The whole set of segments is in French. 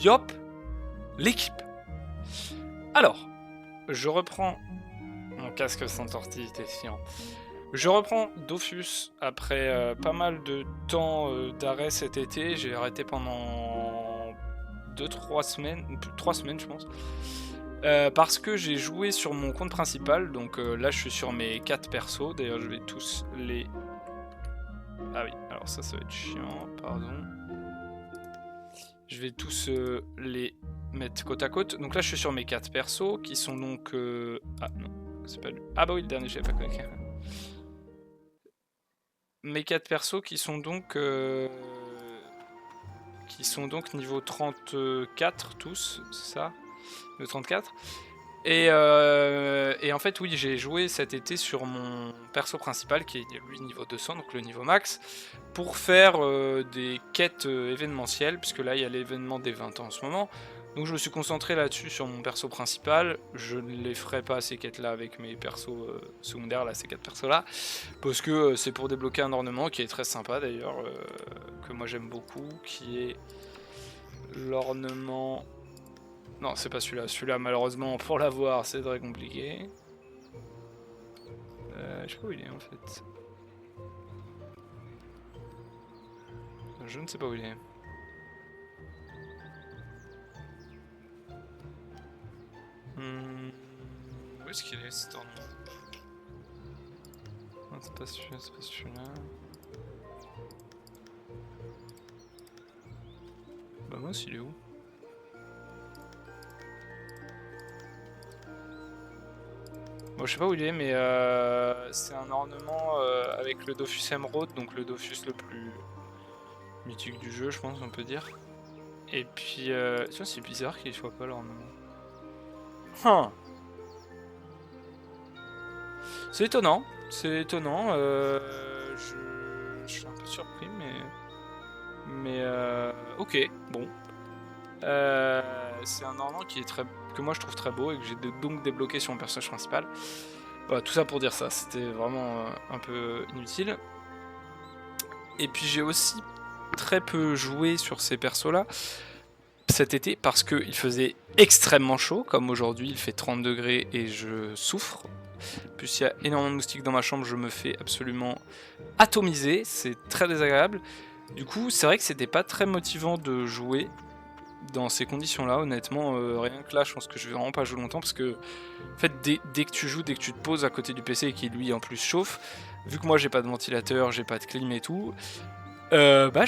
Yop, l'équipe. Alors, je reprends mon casque sans tortille, était chiant. Je reprends Dofus après pas mal de temps d'arrêt cet été. J'ai arrêté pendant 2-3 semaines, plus de 3 semaines je pense. Parce que j'ai joué sur mon compte principal, donc là je suis sur mes 4 persos. D'ailleurs je vais tous les... Ah oui, alors ça va être chiant, pardon. Je vais tous les mettre côte à côte. Donc là je suis sur mes 4 persos qui sont donc... Ah non, c'est pas lui. Ah bah oui, le dernier, j'avais pas connu. Mes 4 persos qui sont donc niveau 34 tous, c'est ça, le 34. Et en fait oui, j'ai joué cet été sur mon perso principal qui est lui niveau 200, donc le niveau max, pour faire des quêtes événementielles, puisque là il y a l'événement des 20 ans en ce moment. Donc je me suis concentré là-dessus sur mon perso principal. Je ne les ferai pas ces quêtes là avec mes persos secondaires, là, ces 4 persos là, parce que c'est pour débloquer un ornement qui est très sympa d'ailleurs, que moi j'aime beaucoup, qui est l'ornement... Non, c'est pas celui-là. Celui-là, malheureusement, pour l'avoir, c'est très compliqué. Je sais pas où il est en fait. Je ne sais pas où il est. Où est-ce qu'il est cet ornement? Non, c'est pas celui-là, c'est pas celui-là. Bah moi, il est où? Bon, je sais pas où il est, mais c'est un ornement avec le Dofus Emerald, donc le Dofus le plus mythique du jeu, je pense, on peut dire. Et puis, tiens, c'est bizarre qu'il soit pas l'ornement. C'est étonnant, c'est étonnant. Je suis un peu surpris, mais ok, bon. C'est un ornement qui est que moi je trouve très beau et que j'ai donc débloqué sur mon personnage principal. Voilà, tout ça pour dire ça, c'était vraiment un peu inutile. Et puis j'ai aussi très peu joué sur ces persos là cet été parce qu'il faisait extrêmement chaud, comme aujourd'hui il fait 30 degrés et je souffre. Plus il y a énormément de moustiques dans ma chambre, je me fais absolument atomiser, c'est très désagréable. Du coup, c'est vrai que c'était pas très motivant de jouer dans ces conditions-là, honnêtement. Rien que là, je pense que je vais vraiment pas jouer longtemps parce que, en fait, dès que tu joues, dès que tu te poses à côté du PC et qui lui en plus chauffe, vu que moi j'ai pas de ventilateur, j'ai pas de clim et tout, bah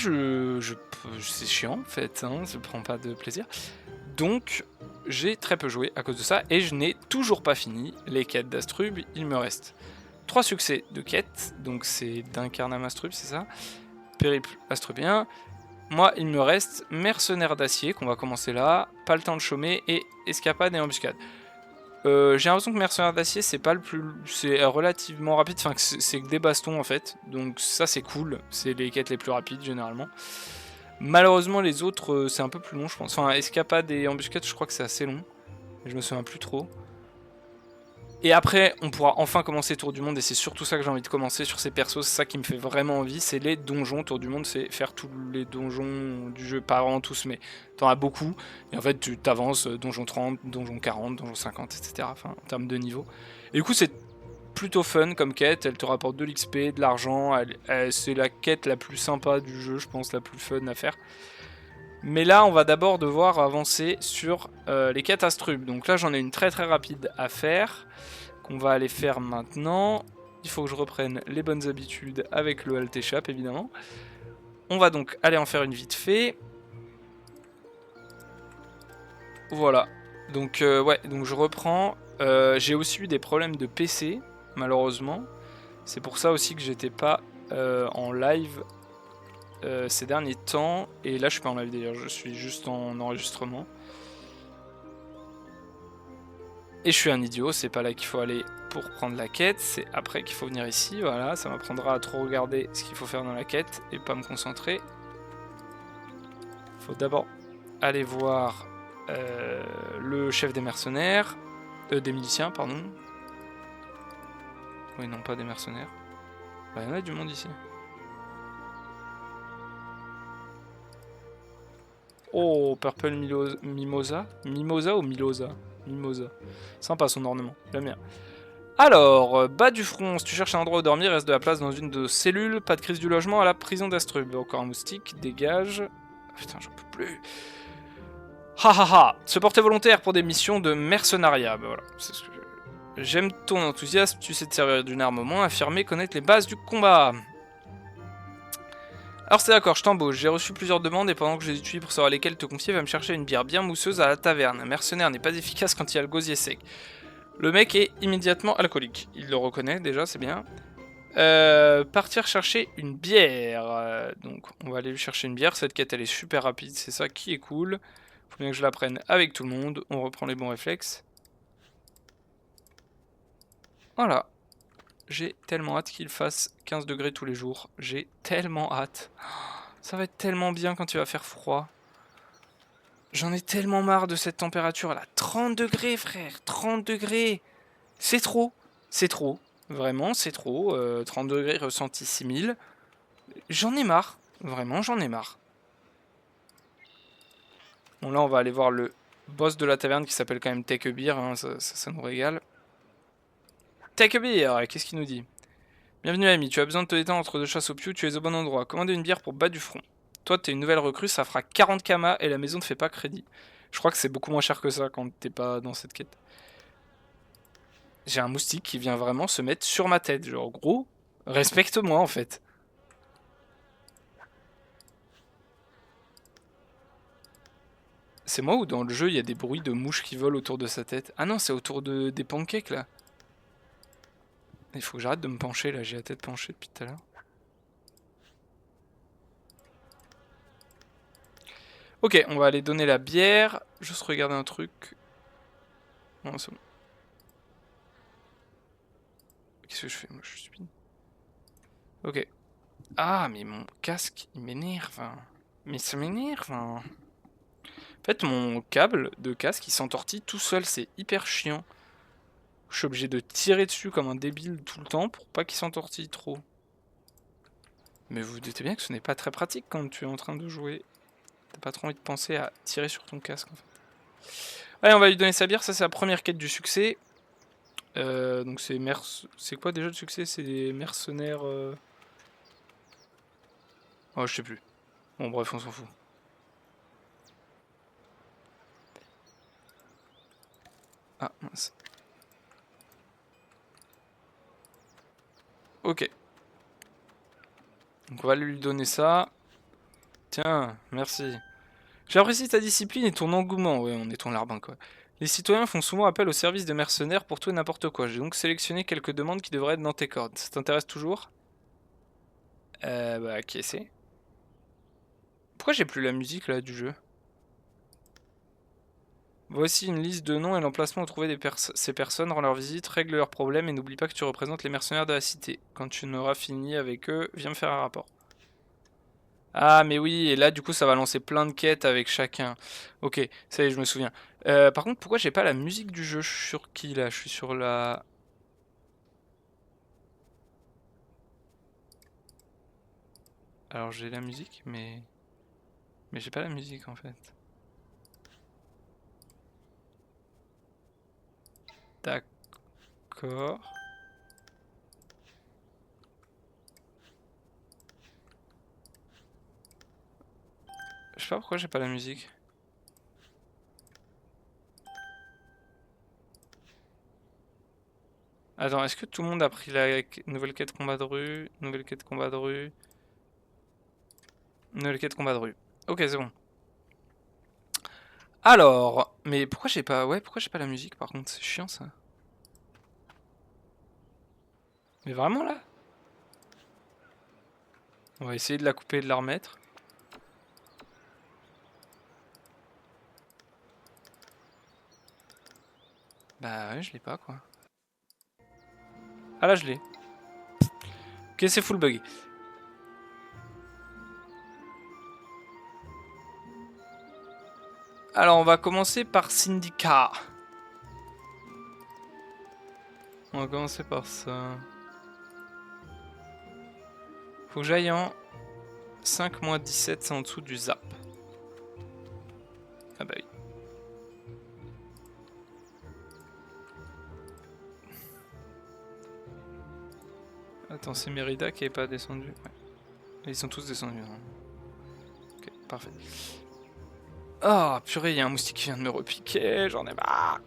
c'est chiant en fait, hein, je prends pas de plaisir. Donc j'ai très peu joué à cause de ça et je n'ai toujours pas fini les quêtes d'Astrub. Il me reste 3 succès de quêtes, donc c'est d'Incarnam Astrub, c'est ça, Périple Astrubien. Moi, il me reste Mercenaire d'Acier, qu'on va commencer là, Pas le temps de chômer, et Escapade et Embuscade. J'ai l'impression que Mercenaire d'Acier, c'est pas le plus... c'est relativement rapide, enfin c'est que des bastons en fait, donc ça c'est cool, c'est les quêtes les plus rapides généralement. Malheureusement les autres, c'est un peu plus long je pense, enfin Escapade et Embuscade je crois que c'est assez long, je me souviens plus trop. Et après, on pourra enfin commencer Tour du Monde, et c'est surtout ça que j'ai envie de commencer sur ces persos, c'est ça qui me fait vraiment envie, c'est les donjons. Tour du Monde, c'est faire tous les donjons du jeu, pas vraiment tous, mais t'en as beaucoup, et en fait tu t'avances, donjon 30, donjon 40, donjon 50, etc. Enfin, en termes de niveau. Et du coup, c'est plutôt fun comme quête, elle te rapporte de l'XP, de l'argent, c'est la quête la plus sympa du jeu, je pense, la plus fun à faire. Mais là, on va d'abord devoir avancer sur les quêtes Astrub. Donc là, j'en ai une très très rapide à faire, qu'on va aller faire maintenant. Il faut que je reprenne les bonnes habitudes avec le Alt Échappe, évidemment. On va donc aller en faire une vite fait. Voilà. Donc ouais, donc je reprends. J'ai aussi eu des problèmes de PC, malheureusement. C'est pour ça aussi que j'étais pas en live ces derniers temps. Et là, je suis pas en live d'ailleurs, je suis juste en enregistrement. Et je suis un idiot, c'est pas là qu'il faut aller pour prendre la quête, c'est après qu'il faut venir ici, voilà, ça m'apprendra à trop regarder ce qu'il faut faire dans la quête et pas me concentrer. Faut d'abord aller voir le chef des mercenaires, des miliciens, pardon. Oui, non, pas des mercenaires. Bah, il y en a du monde ici. Oh, Purple Mimosa. Mimosa ou Milosa? Mimosa. Sympa son ornement, j'aime bien. Alors, bas du front, si tu cherches un endroit où dormir, reste de la place dans une de cellules, pas de crise du logement à la prison d'Astrub. Encore un moustique, dégage. Putain, j'en peux plus. Ha ha ha. Se porter volontaire pour des missions de mercenariat. Bah voilà, c'est ce que j'aime ton enthousiasme, tu sais te servir d'une arme au moins, affirmer connaître les bases du combat. Alors c'est d'accord, je t'embauche, j'ai reçu plusieurs demandes et pendant que je les étudie pour savoir lesquelles te confier, va me chercher une bière bien mousseuse à la taverne. Un mercenaire n'est pas efficace quand il y a le gosier sec. Le mec est immédiatement alcoolique. Il le reconnaît déjà, c'est bien. Partir chercher une bière. Donc on va aller lui chercher une bière. Cette quête elle est super rapide, c'est ça qui est cool. Faut bien que je la prenne avec tout le monde. On reprend les bons réflexes. Voilà. J'ai tellement hâte qu'il fasse 15 degrés tous les jours. J'ai tellement hâte. Ça va être tellement bien quand il va faire froid. J'en ai tellement marre de cette température là. 30 degrés frère, 30 degrés. C'est trop. C'est trop. Vraiment, c'est trop. 30 degrés ressenti 6000. J'en ai marre. Vraiment, j'en ai marre. Bon, là, on va aller voir le boss de la taverne qui s'appelle quand même Take a Beer. Hein, ça nous régale. Take a Beer, qu'est-ce qu'il nous dit? Bienvenue, ami. Tu as besoin de te détendre entre deux chasses au piou. Tu es au bon endroit. Commandez une bière pour bas du front. Toi, t'es une nouvelle recrue. Ça fera 40 kamas et la maison ne fait pas crédit. Je crois que c'est beaucoup moins cher que ça quand t'es pas dans cette quête. J'ai un moustique qui vient vraiment se mettre sur ma tête. Genre, gros, respecte-moi en fait. C'est moi ou dans le jeu il y a des bruits de mouches qui volent autour de sa tête? Ah non, c'est autour des pancakes là. Il faut que j'arrête de me pencher là, j'ai la tête penchée depuis tout à l'heure. Ok, on va aller donner la bière. Juste regarder un truc. Non, c'est bon. Qu'est-ce que je fais? Moi, je suis. Ok. Ah, mais mon casque, il m'énerve. Mais ça m'énerve. En fait, mon câble de casque, il s'entortille tout seul. C'est hyper chiant. Je suis obligé de tirer dessus comme un débile tout le temps pour pas qu'il s'entortille trop. Mais vous vous doutez bien que ce n'est pas très pratique quand tu es en train de jouer. T'as pas trop envie de penser à tirer sur ton casque en fait. Allez, on va lui donner sa bière. Ça, c'est la première quête du succès. Donc c'est quoi déjà le succès? C'est des mercenaires... Oh, je sais plus. Bon, bref, on s'en fout. Ah, mince. Ok. Donc on va lui donner ça. Tiens, merci. J'apprécie ta discipline et ton engouement. Ouais, on est ton larbin, quoi. Les citoyens font souvent appel au service de mercenaires pour tout et n'importe quoi. J'ai donc sélectionné quelques demandes qui devraient être dans tes cordes. Ça t'intéresse toujours? Bah, qui c'est? Pourquoi j'ai plus la musique, là, du jeu? Voici une liste de noms et l'emplacement où trouver ces personnes. Rends leur visite, règle leurs problèmes et n'oublie pas que tu représentes les mercenaires de la cité. Quand tu n'auras fini avec eux, viens me faire un rapport. Ah, mais oui, et là, du coup, ça va lancer plein de quêtes avec chacun. Ok, ça y est, je me souviens. Par contre, pourquoi j'ai pas la musique du jeu? Je suis sur qui, là? Je suis sur la... Alors, j'ai la musique, mais... Mais j'ai pas la musique, en fait. D'accord. Je sais pas pourquoi j'ai pas la musique. Attends, est-ce que tout le monde a pris la nouvelle quête combat de rue? Nouvelle quête combat de rue? Nouvelle quête combat de rue. Ok, c'est bon. Alors, mais pourquoi j'ai pas... Ouais, pourquoi j'ai pas la musique, par contre? C'est chiant, ça. Mais vraiment, là? On va essayer de la couper et de la remettre. Bah ouais, je l'ai pas, quoi. Ah là, je l'ai. Ok, c'est full bug. Alors, on va commencer par Syndicat. On va commencer par ça. Faut que j'aille en 5-17, c'est en dessous du zap. Ah bah oui. Attends, c'est Mérida qui est pas descendu. Ouais. Ils sont tous descendus. Hein. Ok, parfait. Oh purée, il y a un moustique qui vient de me repiquer, j'en ai marre.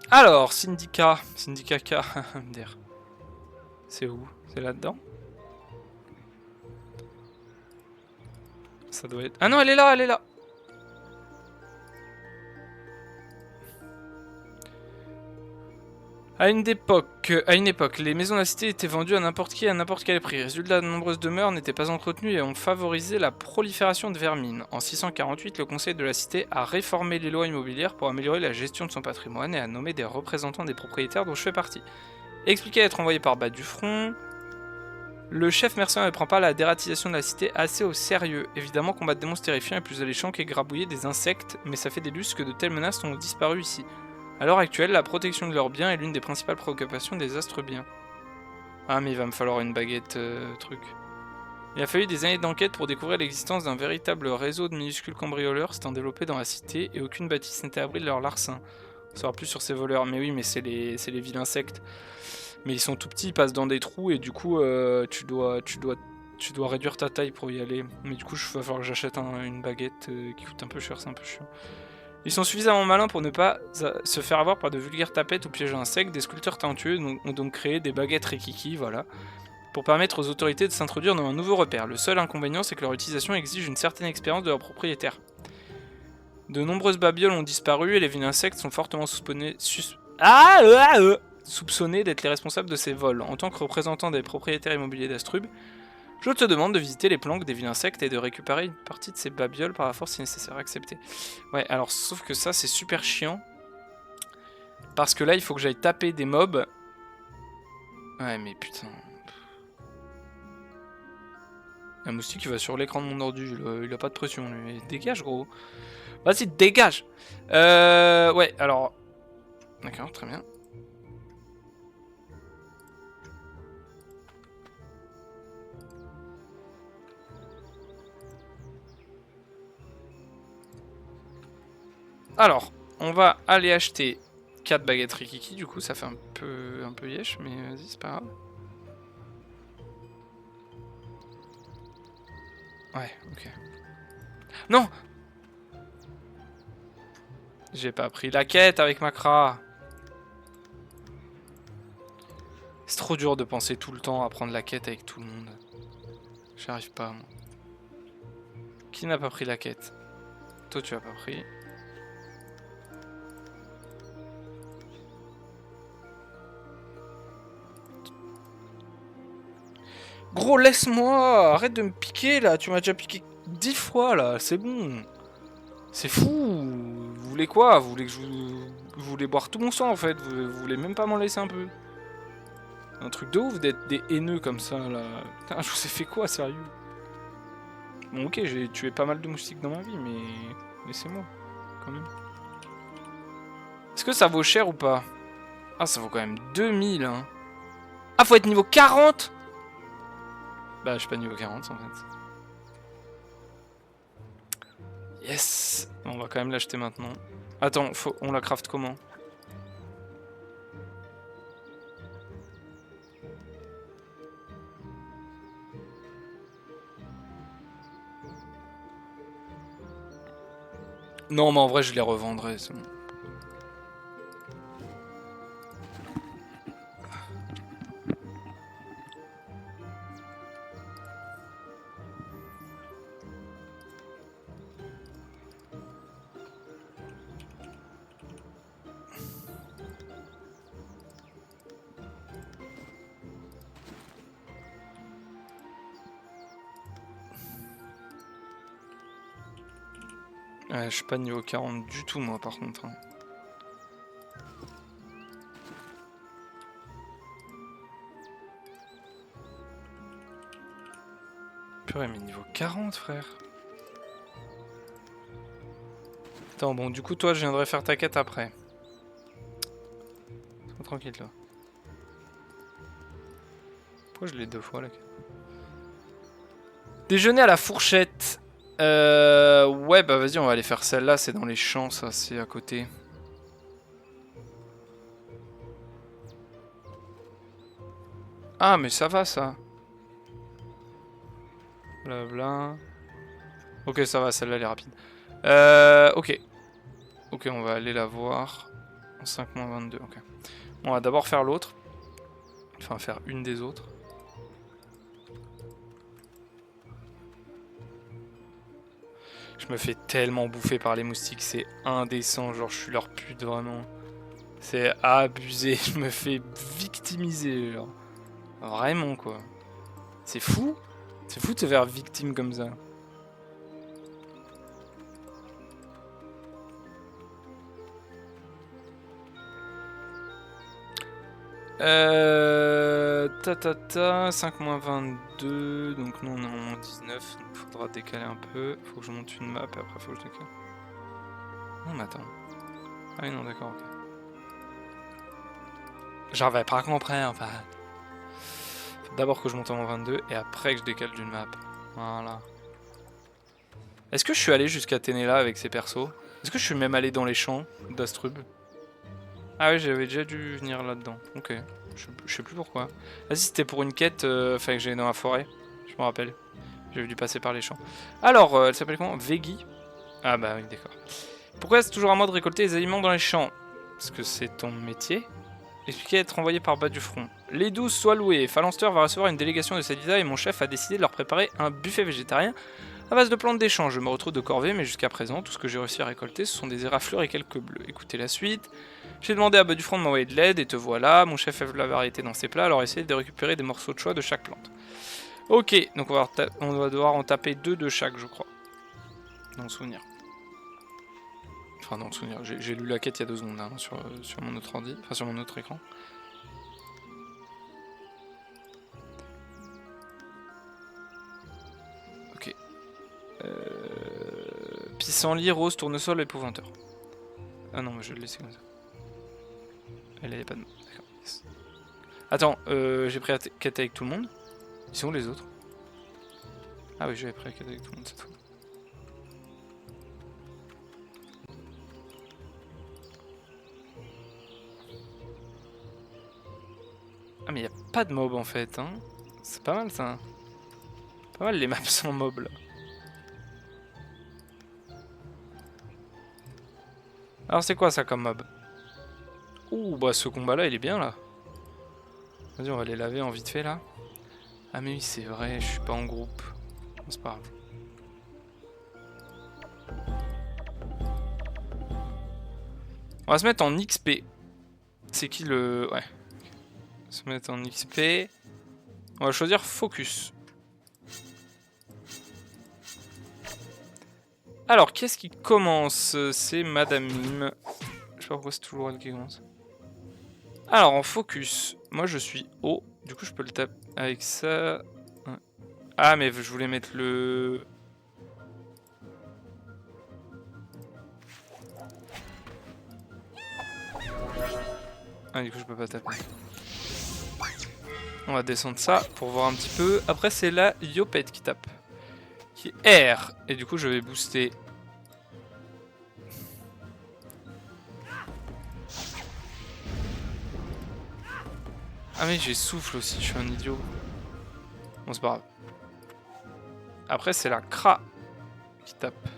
Alors, Syndicat K, MDR. C'est où? C'est là-dedans? Ça doit être... Ah non, elle est là, elle est là. À une époque, les maisons de la cité étaient vendues à n'importe qui à n'importe quel prix. Résultat, de nombreuses demeures n'étaient pas entretenues et ont favorisé la prolifération de vermines. En 648, le conseil de la cité a réformé les lois immobilières pour améliorer la gestion de son patrimoine et a nommé des représentants des propriétaires dont je fais partie. Expliqué être envoyé par bas du front, le chef mercenaire ne prend pas la dératisation de la cité assez au sérieux. Évidemment, combattre des monstres terrifiants est plus alléchant qu'égrabouiller des insectes, mais ça fait des lustres que de telles menaces ont disparu ici. À l'heure actuelle, la protection de leurs biens est l'une des principales préoccupations des astres-biens. Ah mais il va me falloir une baguette truc. Il a fallu des années d'enquête pour découvrir l'existence d'un véritable réseau de minuscules cambrioleurs s'étant développé dans la cité et aucune bâtisse n'était abri de leur larcin. On saura plus sur ces voleurs, mais oui mais c'est les vilains insectes. Mais ils sont tout petits, ils passent dans des trous et du coup tu dois réduire ta taille pour y aller. Mais du coup il va falloir que j'achète une baguette qui coûte un peu cher, c'est un peu chiant. Ils sont suffisamment malins pour ne pas se faire avoir par de vulgaires tapettes ou pièges à insectes. Des sculpteurs talentueux ont donc créé des baguettes Rikiki, voilà, pour permettre aux autorités de s'introduire dans un nouveau repère. Le seul inconvénient, c'est que leur utilisation exige une certaine expérience de leur propriétaire. De nombreuses babioles ont disparu et les vilains insectes sont fortement soupçonnés d'être les responsables de ces vols. En tant que représentant des propriétaires immobiliers d'Astrub, je te demande de visiter les planques des vilains insectes et de récupérer une partie de ces babioles par la force si nécessaire. Accepté. Ouais, alors sauf que ça c'est super chiant. Parce que là il faut que j'aille taper des mobs. Ouais mais putain. Un moustique qui va sur l'écran de mon ordi, il a pas de pression lui. Dégage gros. Vas-y dégage. Ouais alors. D'accord, très bien. Alors, on va aller acheter 4 baguettes Rikiki, du coup ça fait un peu yesh, mais vas-y c'est pas grave. Ouais, ok. Non! J'ai pas pris la quête avec Macra. C'est trop dur de penser tout le temps à prendre la quête avec tout le monde. J'arrive pas, moi. Qui n'a pas pris la quête? Toi tu as pas pris. Gros, laisse-moi! Arrête de me piquer là! Tu m'as déjà piqué 10 fois là, c'est bon! C'est fou! Vous voulez quoi? Vous voulez que vous voulez boire tout mon sang en fait? Vous voulez même pas m'en laisser un peu? Un truc de ouf d'être des haineux comme ça là. Putain, je vous ai fait quoi, sérieux? Bon, ok, j'ai tué pas mal de moustiques dans ma vie, mais laissez-moi quand même. Est-ce que ça vaut cher ou pas? Ah, ça vaut quand même 2000 hein. Ah, faut être niveau 40? Bah, je suis pas niveau 40 en fait. Yes! On va quand même l'acheter maintenant. Attends, on la craft comment? Non, mais en vrai, je les revendrai, c'est bon. Ouais, je suis pas niveau 40 du tout, moi, par contre. Hein. Purée, mais niveau 40, frère. Attends, bon, du coup, toi, je viendrai faire ta quête après. Tranquille toi. Pourquoi je l'ai 2 fois là? Déjeuner à la fourchette. Ouais, bah vas-y, on va aller faire celle-là. C'est dans les champs, ça, c'est à côté. Ah, mais ça va, ça. Blabla. Ok, ça va, celle-là, elle est rapide. Ok. Ok, on va aller la voir. En 5-22, ok. On va d'abord faire l'autre. Enfin, faire une des autres. Je me fais tellement bouffer par les moustiques, c'est indécent, genre je suis leur pute vraiment. C'est abusé, je me fais victimiser, genre. Vraiment quoi. C'est fou. C'est fou de se faire victime comme ça. Ta 5-22, donc nous on est en 19, donc faudra décaler un peu. Faut que je monte une map et après faut que je décale. Non mais attends. Ah oui non d'accord, ok. J'avais pas compris enfin. Faut d'abord que je monte en 22 et après que je décale d'une map. Voilà. Est-ce que je suis allé jusqu'à Ténéla avec ces persos? Est-ce que je suis même allé dans les champs d'Astrub? Ah oui, j'avais déjà dû venir là-dedans. Ok. Je sais plus pourquoi. Vas-y, c'était pour une quête, que j'allais dans la forêt. Je me rappelle. J'avais dû passer par les champs. Alors, elle s'appelle comment? Veggie. Ah bah oui, d'accord. Pourquoi c'est toujours à moi de récolter les aliments dans les champs? Parce que c'est ton métier. Expliquer être envoyé par bas du front. Les 12 soient loués. Phalanster va recevoir une délégation de Sadida et mon chef a décidé de leur préparer un buffet végétarien à base de plantes d'échange. Je me retrouve de corvée, mais jusqu'à présent, tout ce que j'ai réussi à récolter, ce sont des éraflures et quelques bleus. Écoutez la suite. J'ai demandé à bas du front de m'envoyer de l'aide et te voilà. Mon chef a vu la variété dans ses plats, alors essayez de récupérer des morceaux de choix de chaque plante. Ok, donc on va devoir en taper 2 de chaque, je crois. Dans le souvenir. Enfin, dans le souvenir. J'ai lu la quête il y a 2 secondes hein, sur mon autre ordi, enfin sur mon autre écran. Ok. Pissenlit, rose, tournesol, épouvanteur. Ah non, mais je vais le laisser comme ça. Elle avait pas de... D'accord. Yes. Attends, j'ai pris la quête avec tout le monde. Ils sont où les autres? Ah oui, j'avais pris la quête avec tout le monde cette fois. Ah mais y a pas de mob en fait, hein. C'est pas mal ça. Pas mal les maps sans mob là. Alors c'est quoi ça comme mob? Ouh bah ce combat là il est bien là. Vas-y on va les laver en vite fait là. Ah mais oui c'est vrai, je suis pas en groupe. C'est pas grave. On va se mettre en XP. C'est qui le... Ouais. Se mettre en XP. On va choisir Focus. Alors, qu'est-ce qui commence? C'est Madame Mime. Je sais pas pourquoi c'est toujours elle qui commence. Alors, en Focus, moi je suis haut. Du coup, je peux le taper avec ça. Ah, mais je voulais mettre le... Ah, du coup, je peux pas taper. On va descendre ça pour voir un petit peu. Après, c'est la Yopette qui tape. Qui est R. Et du coup, je vais booster. Ah, mais j'ai souffle aussi, je suis un idiot. Bon, c'est pas grave. Après, c'est la Kra qui tape.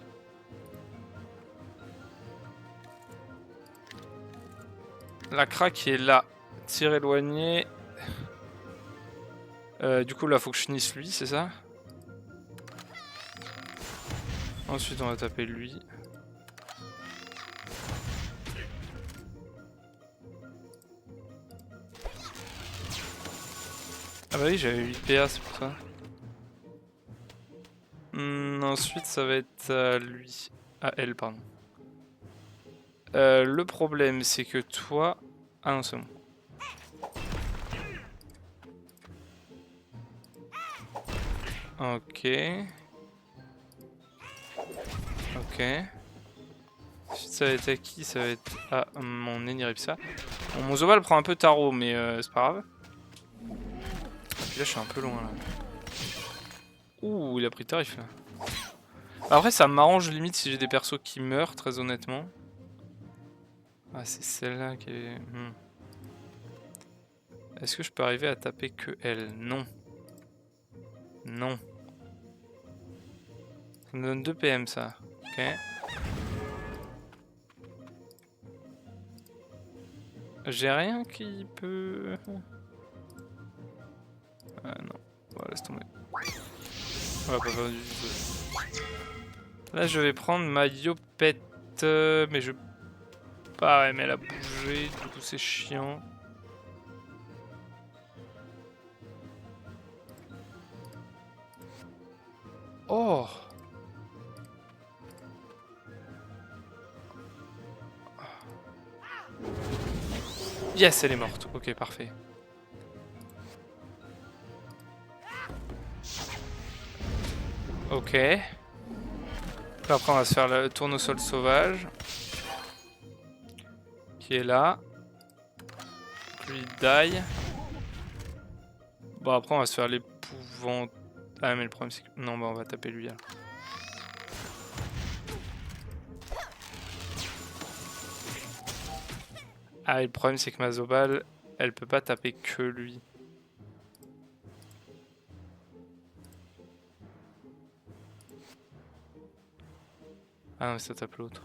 La Kra qui est là. Tir éloigné. Du coup, là, faut que je finisse lui, c'est ça? Ensuite, on va taper lui. Ah bah oui, j'avais 8 PA, c'est pour ça. Ensuite, ça va être à lui. À elle, pardon. Le problème, c'est que toi... Ah non, c'est bon. Ok. Ok. Ensuite ça va être à qui? Ça va être à mon Eniripsa. Bon, mon Zobal prend un peu tarot, mais c'est pas grave. Et puis là je suis un peu loin là. Ouh, il a pris tarif là. Après ça m'arrange limite si j'ai des persos qui meurent, très honnêtement. Ah c'est celle-là qui est... Est-ce que je peux arriver à taper que elle? Non. Non. Ça me donne 2 PM ça. Ok. J'ai rien qui peut... Ah non. Bon, laisse tomber. On va pas faire du tout. Là je vais prendre ma Yopette. Mais je... Ah ouais mais elle a bougé. Du coup c'est chiant. Oh! Yes, elle est morte. Ok, parfait. Ok. Après, on va se faire le tournesol sauvage. Qui est là. Lui, die. Bon, après, on va se faire l'épouvant... Ah, mais le problème, c'est que... Non, bah, on va taper lui, alors. Ah, et le problème, c'est que ma Zobal, elle peut pas taper que lui. Ah non, mais ça tape l'autre.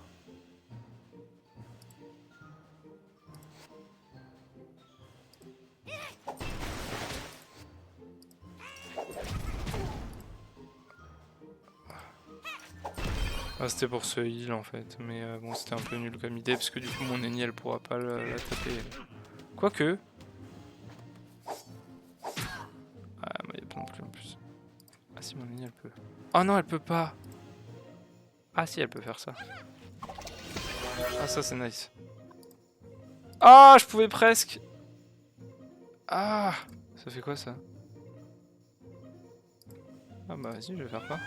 Ah, c'était pour ce heal en fait, mais bon, c'était un peu nul comme idée parce que du coup, mon Eni elle pourra pas la taper. Quoique. Ah, mais y'a pas non plus en plus. Ah, si, mon Eni elle peut. Oh non, elle peut pas! Ah, si, elle peut faire ça. Ah, ça c'est nice. Ah, je pouvais presque! Ah! Ça fait quoi ça? Ah, bah, vas-y, je vais faire ça.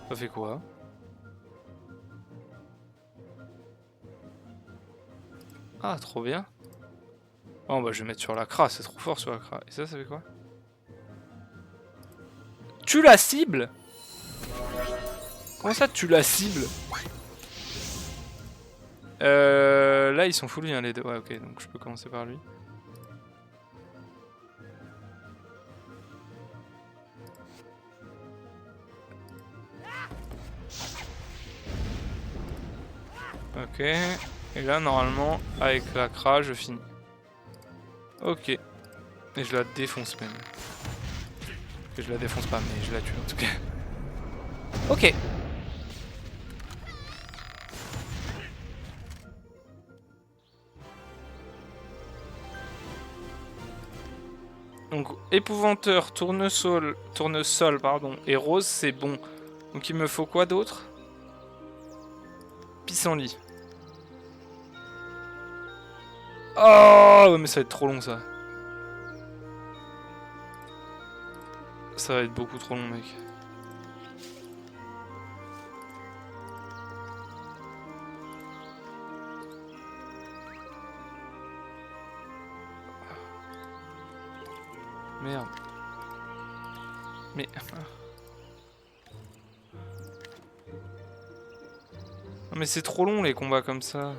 Ça fait quoi? Ah, trop bien. Oh, bah, je vais mettre sur la cra, c'est trop fort sur la cra. Et ça fait quoi? Tu la cibles? Comment ça, tu la cibles? Là, ils sont full bien les deux. Ouais, ok, donc je peux commencer par lui. Ok. Et là, normalement, avec la cra, je finis. Ok. Et je la défonce même. Et je la défonce pas, mais je la tue en tout cas. Ok. Donc, épouvanteur, tournesol, pardon, et rose, c'est bon. Donc, il me faut quoi d'autre? Pissenlit. Oh, mais ça va être trop long ça. Ça va être beaucoup trop long, mec. Merde. Mais... Non mais c'est trop long les combats comme ça.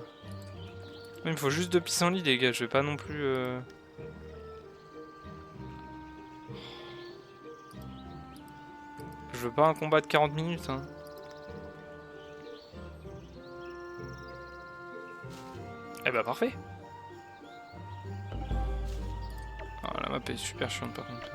Il me faut juste 2 pissenlits les gars, je vais pas non plus... Je veux pas un combat de 40 minutes hein. Eh bah parfait. Ah, la map est super chiante par contre.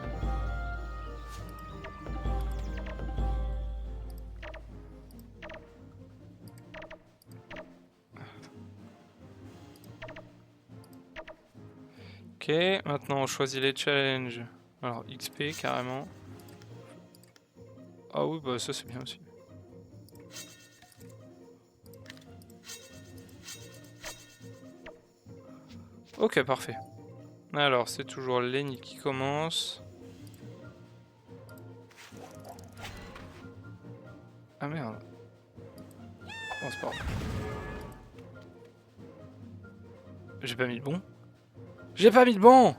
Ok, maintenant on choisit les challenges. Alors XP carrément. Ah oui bah ça c'est bien aussi. Ok parfait. Alors c'est toujours Lenny qui commence. Ah merde. Bon, c'est pas grave. J'ai pas mis le bon. J'ai pas mis le bon.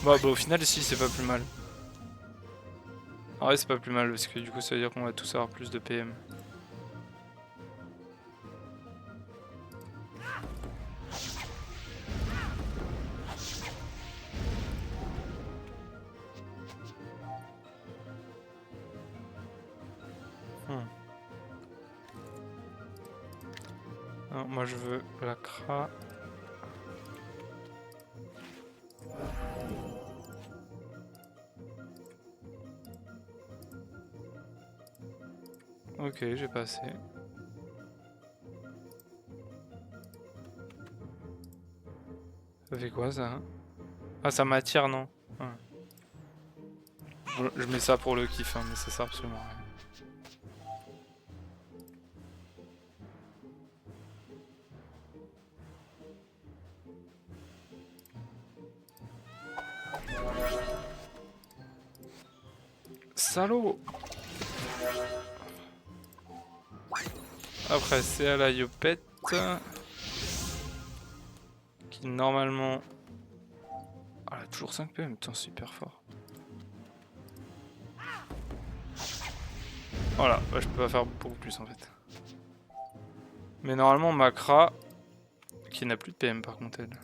Bah au final si c'est pas plus mal. En vrai c'est pas plus mal parce que du coup ça veut dire qu'on va tous avoir plus de PM. Non, moi je veux la cra. Ok, j'ai passé. Ça fait quoi ça? Ah, ça m'attire, non? Ouais. Je mets ça pour le kiff, hein, mais ça sert absolument à rien. Salaud! Après, c'est à la Yopette. Qui normalement. Ah, elle a toujours 5 PM, putain, super fort. Voilà, bah, je peux pas faire beaucoup plus en fait. Mais normalement, Makra. Qui n'a plus de PM par contre, elle.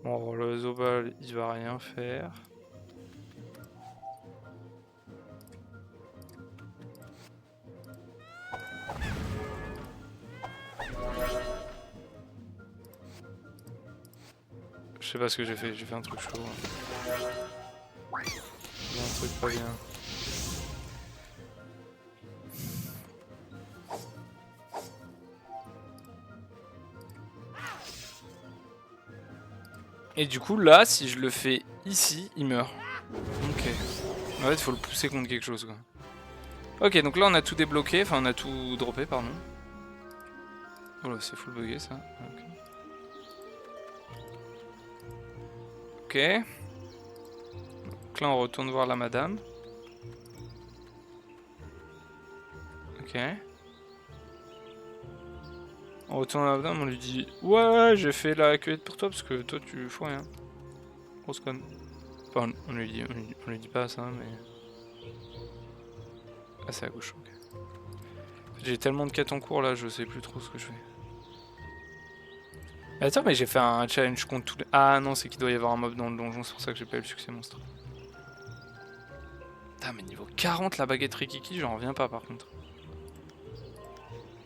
Bon, le Zobal, il va rien faire. Je sais pas ce que j'ai fait un truc chaud. Un truc pas bien. Et du coup là, si je le fais ici, il meurt. Ok. En fait, il faut le pousser contre quelque chose quoi. Ok, donc là on a tout débloqué, enfin on a tout droppé, pardon. Oh là, c'est full bugué ça. Ok. Ok. Donc là on retourne voir la madame. Ok. On retourne à la madame, on lui dit ouais, j'ai fait la cueillette pour toi parce que toi tu fous rien. Grosse conne. Enfin, on lui dit pas ça, mais. Ah, c'est à gauche, ok. J'ai tellement de quêtes en cours là, je sais plus trop ce que je fais. Attends, mais j'ai fait un challenge contre tous les. Ah non, c'est qu'il doit y avoir un mob dans le donjon, c'est pour ça que j'ai pas eu le succès monstre. Putain, mais niveau 40, la baguette Rikiki, j'en reviens pas par contre.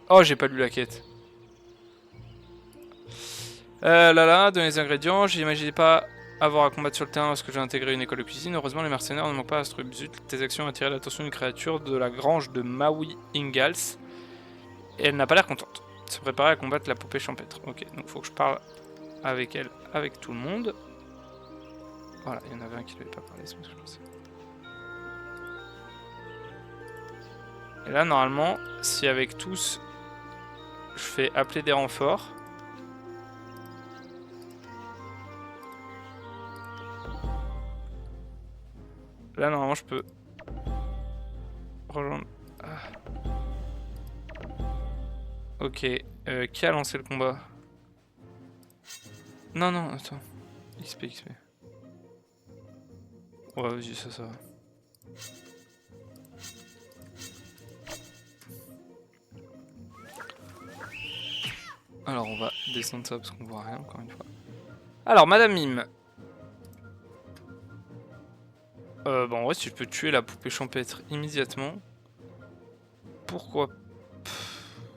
Oh, j'ai pas lu la quête. Là, donner les ingrédients, j'imaginais pas avoir à combattre sur le terrain parce que j'ai intégré une école de cuisine. Heureusement, les mercenaires ne manquent pas à se Zut, tes actions ont attiré l'attention d'une créature de la grange de Maui Ingalls. Et elle n'a pas l'air contente. Se préparer à combattre la poupée champêtre. Ok, donc faut que je parle avec elle, avec tout le monde. Voilà, il y en avait un qui ne lui avait pas parlé, c'est ce que je pensais. Et là, normalement, si avec tous, je fais appeler des renforts. Là, normalement, je peux rejoindre. Ah. Ok, qui a lancé le combat? Non, non, attends. XP. Ouais, vas-y, ça va. Alors, on va descendre ça parce qu'on voit rien, encore une fois. Alors, Madame Mime. Bon, en vrai, si je peux tuer la poupée champêtre immédiatement. Pourquoi?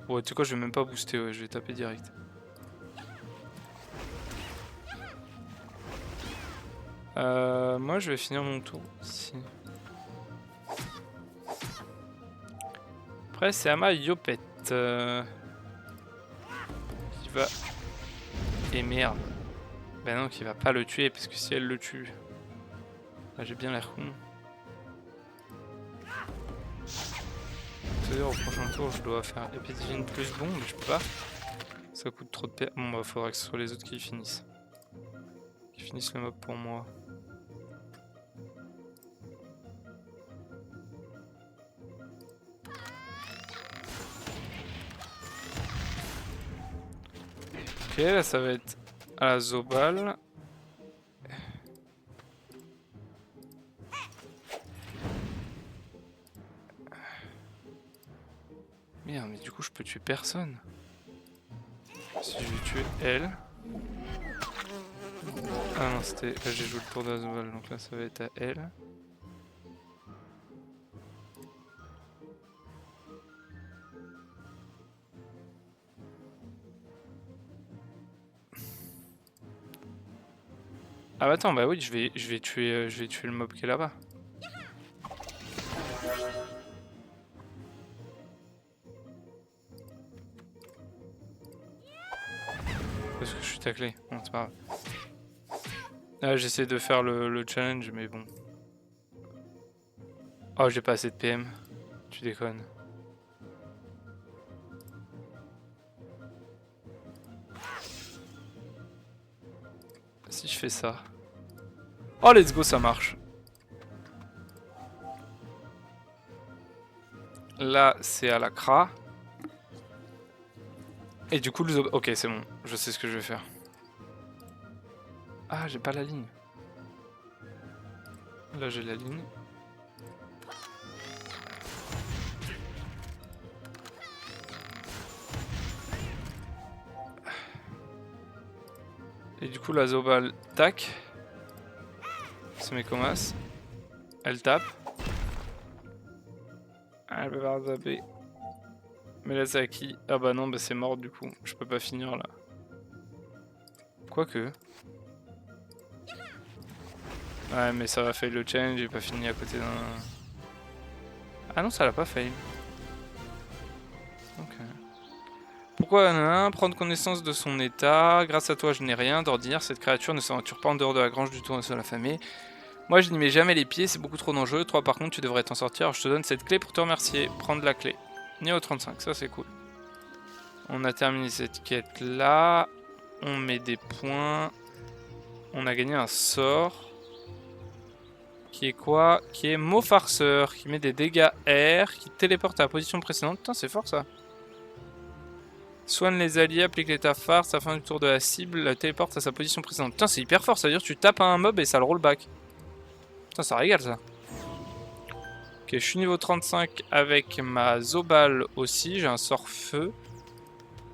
Ouais, tu sais quoi, je vais même pas booster, ouais, je vais taper direct. Moi, je vais finir mon tour ici. Après, c'est à ma Yopette. Qui va... Et merde. Ben non, qui va pas le tuer, parce que si elle le tue... Bah, j'ai bien l'air con. C'est-à-dire, au prochain tour, je dois faire épée divine plus bon, mais je peux pas. Ça coûte trop de Bon, bah, faudrait que ce soit les autres qui finissent. Qui finissent le mob pour moi. Ok, là ça va être à la Zobal. Merde, mais du coup je peux tuer personne. Si je vais tuer elle. Ah non, c'était. Là j'ai joué le tour de la Zobal, donc là ça va être à elle. Ah bah attends, bah oui, je vais tuer le mob qui est là-bas. Parce que je suis taclé. Bon, c'est pas grave. Ah, j'essaie de faire le challenge, mais bon. Oh, j'ai pas assez de PM. Tu déconnes. Si je fais ça. Oh, let's go, ça marche. Là, c'est à la Kra. Et du coup, le Zob... Ok, c'est bon. Je sais ce que je vais faire. Ah, j'ai pas la ligne. Là, j'ai la ligne. Et du coup, la Zobal, tac. Se met comme as. Elle tape. Elle peut pas taper. Mais là, c'est à qui? Ah bah non, bah c'est mort du coup. Je peux pas finir là. Quoique. Ouais, mais ça va fail le challenge, j'ai pas fini à côté d'un... Ah non, ça l'a pas fail. Ok. Pourquoi prendre connaissance de son état? Grâce à toi, je n'ai rien d'ordinaire. Cette créature ne s'aventure pas en dehors de la grange du tout sur la famille. Moi, je n'y mets jamais les pieds, c'est beaucoup trop dangereux. Toi, par contre, tu devrais t'en sortir. Alors, je te donne cette clé pour te remercier. Prendre la clé. Niveau 35, ça c'est cool. On a terminé cette quête là. On met des points. On a gagné un sort. Qui est quoi? Qui est mot farceur. Qui met des dégâts air. Qui téléporte à la position précédente. Putain, c'est fort ça. Soigne les alliés, applique l'état farce. À la fin du tour de la cible, la téléporte à sa position précédente. Putain, c'est hyper fort. Ça veut dire que tu tapes à un mob et ça le rollback. Putain, ça régale ça. Ok, je suis niveau 35 avec ma Zobal aussi. J'ai un sort feu.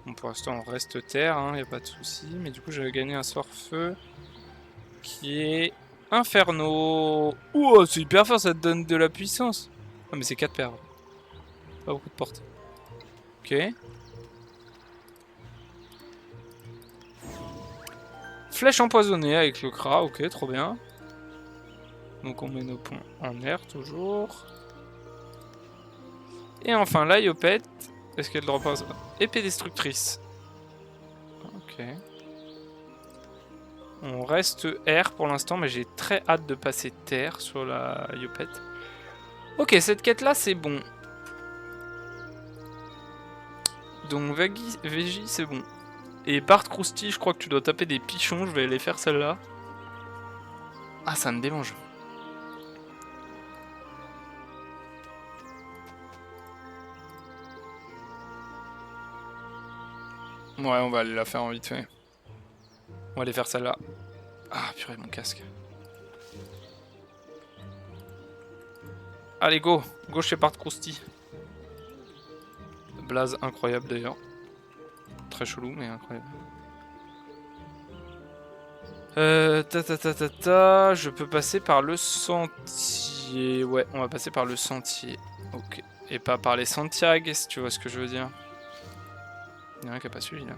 Bon, pour l'instant, on reste terre, hein, y a pas de souci. Mais du coup, j'avais gagné un sort feu qui est Inferno. Ouh, c'est hyper fort, ça te donne de la puissance. Ah, mais c'est 4 paires. Pas beaucoup de portée. Ok. Flèche empoisonnée avec le Kra, ok, trop bien. Donc on met nos points en air toujours. Et enfin la Yopette. Est-ce qu'elle drop pas? Épée destructrice. Ok. On reste air pour l'instant, mais j'ai très hâte de passer terre sur la Yopette. Ok, cette quête là c'est bon. Donc Veggie c'est bon. Et Bart Krusty, je crois que tu dois taper des pichons, je vais aller faire celle-là. Ah, ça me démange. Ouais, on va aller la faire en vite fait. On va aller faire celle-là. Ah, purée, mon casque. Allez, go. Go chez Bart Krusty. Blaze incroyable d'ailleurs. Très chelou, mais incroyable. Je peux passer par le sentier. Ouais, on va passer par le sentier. Ok. Et pas par les Santiago, si tu vois ce que je veux dire. Il y en a un qui a pas suivi là.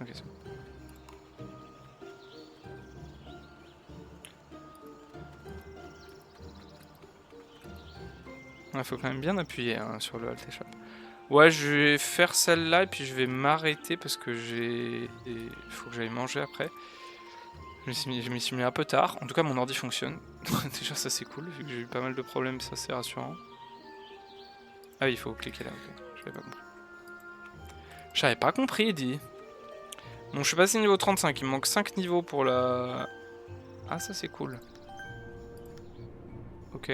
Ok, c'est bon. Il faut quand même bien appuyer hein, sur le Alt Échappe. Ouais, je vais faire celle-là et puis je vais m'arrêter parce que il faut que j'aille manger après. Je m'y suis mis un peu tard. En tout cas, mon ordi fonctionne. Déjà, ça c'est cool, vu que j'ai eu pas mal de problèmes, ça c'est rassurant. Ah oui, il faut cliquer là, ok. J'avais pas compris. J'avais pas compris, dit. Bon, je suis passé niveau 35, il me manque 5 niveaux pour la... Ah, ça c'est cool. Ok.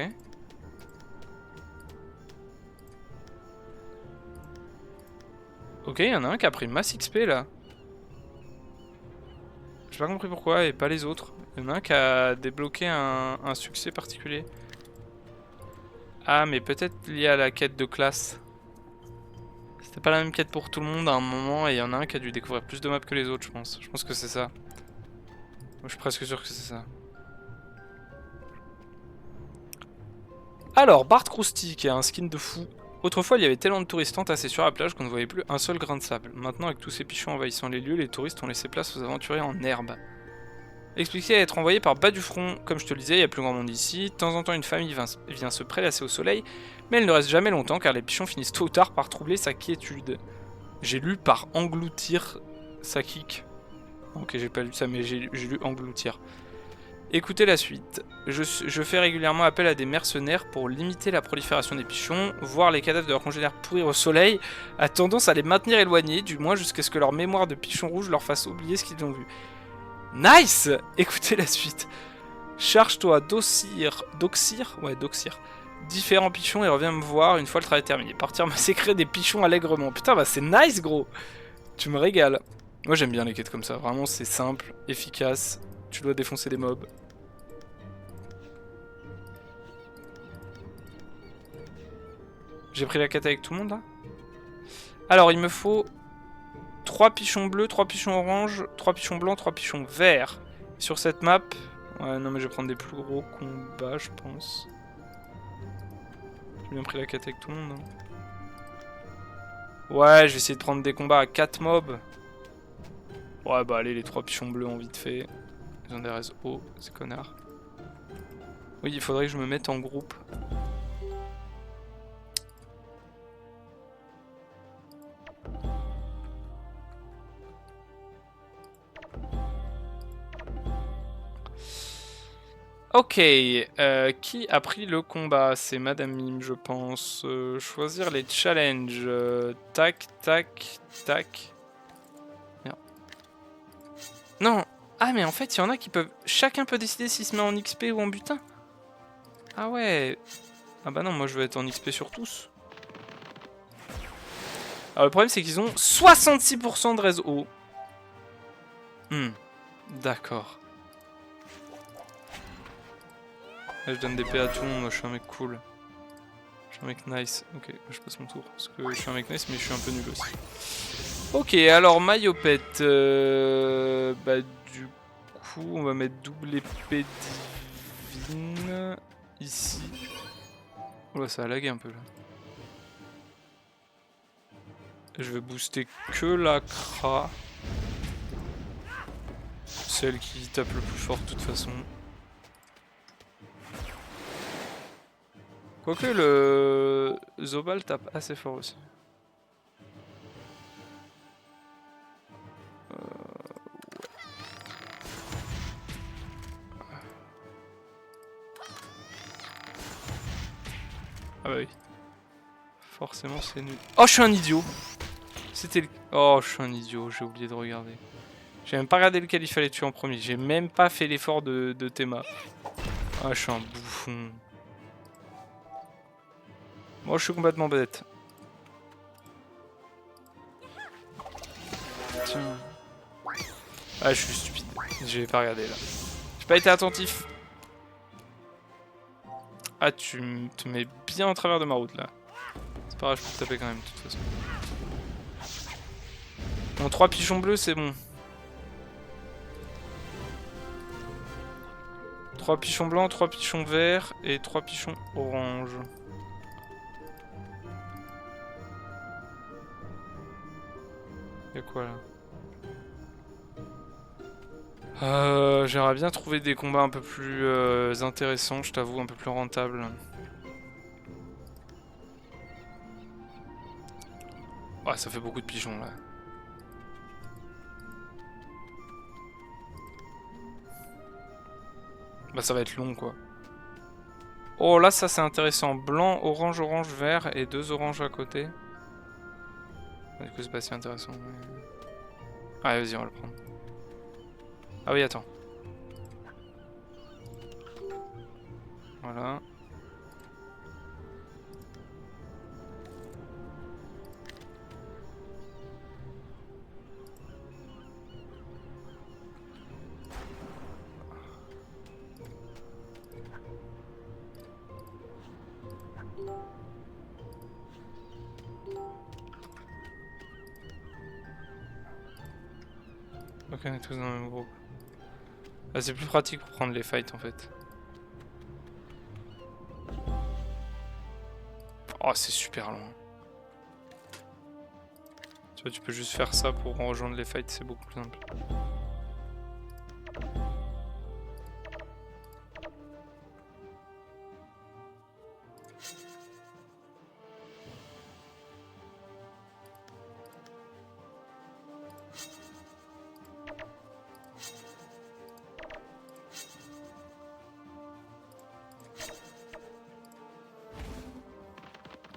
Ok, il y en a un qui a pris masse XP là. J'ai pas compris pourquoi et pas les autres. Il y en a un qui a débloqué un succès particulier. Ah, mais peut-être lié à la quête de classe. C'était pas la même quête pour tout le monde à un moment et il y en a un qui a dû découvrir plus de maps que les autres, je pense. Je pense que c'est ça. Je suis presque sûr que c'est ça. Alors, Bart Krusty qui a un skin de fou. Autrefois, il y avait tellement de touristes entassés sur la plage qu'on ne voyait plus un seul grain de sable. Maintenant, avec tous ces pichons envahissant les lieux, les touristes ont laissé place aux aventuriers en herbe. Expliqué à être envoyé par bas du front, comme je te le disais, il y a plus grand monde ici. De temps en temps, une famille vient se prélasser au soleil, mais elle ne reste jamais longtemps car les pichons finissent tôt ou tard par troubler sa quiétude. J'ai lu par engloutir sa kick. Ok, j'ai pas lu ça, mais j'ai lu engloutir. Écoutez la suite. Je fais régulièrement appel à des mercenaires pour limiter la prolifération des pichons. Voir les cadavres de leurs congénères pourrir au soleil a tendance à les maintenir éloignés, du moins jusqu'à ce que leur mémoire de pichon rouge leur fasse oublier ce qu'ils ont vu. Nice! Écoutez la suite. Charge-toi d'oxyre différents pichons et reviens me voir une fois le travail terminé. Partir massacrer des pichons allègrement. Putain, bah c'est nice, gros! Tu me régales. Moi j'aime bien les quêtes comme ça. Vraiment, c'est simple, efficace. Tu dois défoncer des mobs. J'ai pris la quête avec tout le monde là. Alors il me faut 3 pichons bleus, 3 pichons orange, 3 pichons blancs, 3 pichons verts. Sur cette map... Ouais non mais je vais prendre des plus gros combats je pense. J'ai bien pris la quête avec tout le monde. Hein. Ouais je vais essayer de prendre des combats à 4 mobs. Ouais bah allez les 3 pichons bleus en vite fait. Ils ont des res haut, ces connards. Oui il faudrait que je me mette en groupe. Ok, qui a pris le combat? C'est Madame Mime, je pense. Choisir les challenges. Tac, tac, tac. Merde. Non. Ah, mais en fait, il y en a qui peuvent... Chacun peut décider s'il se met en XP ou en butin. Ah ouais. Ah bah non, moi je veux être en XP sur tous. Alors le problème, c'est qu'ils ont 66% de res haut. D'accord. Là, je donne des PA à tout le monde, moi je suis un mec cool. Je suis un mec nice. Ok, je passe mon tour. Parce que je suis un mec nice, mais je suis un peu nul aussi. Ok, alors Maillopette. Bah, du coup, on va mettre double épée divine. Ici. Ouais, ça a lagué un peu là. Je vais booster que la Kra. Celle qui tape le plus fort de toute façon. Quoique le Zobal tape assez fort aussi. Ah bah oui. Forcément c'est nul. Oh je suis un idiot. C'était le... Oh je suis un idiot, j'ai oublié de regarder. J'ai même pas regardé lequel il fallait tuer en premier. J'ai même pas fait l'effort de Théma. Ah je suis un bouffon. Moi je suis complètement bête. Tiens. Ah je suis stupide. J'ai pas regardé là. J'ai pas été attentif. Ah tu te mets bien en travers de ma route là. C'est pas grave, je peux te taper quand même de toute façon. Bon 3 pigeons bleus c'est bon. 3 pichons blancs, 3 pichons verts et 3 pichons orange. Y'a quoi là? J'aimerais bien trouver des combats un peu plus intéressants, je t'avoue, un peu plus rentables. Ouais, ça fait beaucoup de pigeons là. Bah ça va être long quoi. Oh là ça c'est intéressant. Blanc, orange, orange, vert et 2 oranges à côté. Du coup c'est pas si intéressant. Mais... Allez vas-y on va le prendre. Ah oui attends. Voilà. Ok, on est tous dans le même groupe. Ah, c'est plus pratique pour prendre les fights en fait. Oh, c'est super long. Tu vois, tu peux juste faire ça pour rejoindre les fights, c'est beaucoup plus simple.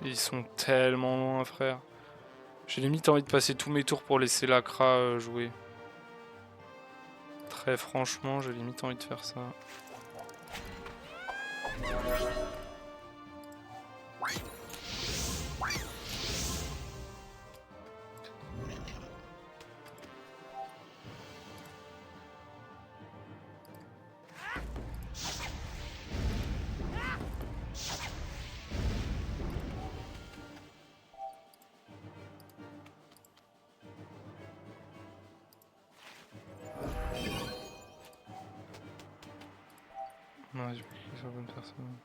Ils sont tellement loin, frère. J'ai limite envie de passer tous mes tours pour laisser l'Acra jouer. Très franchement, j'ai limite envie de faire ça. Non, j'ai plus sur la bonne personne.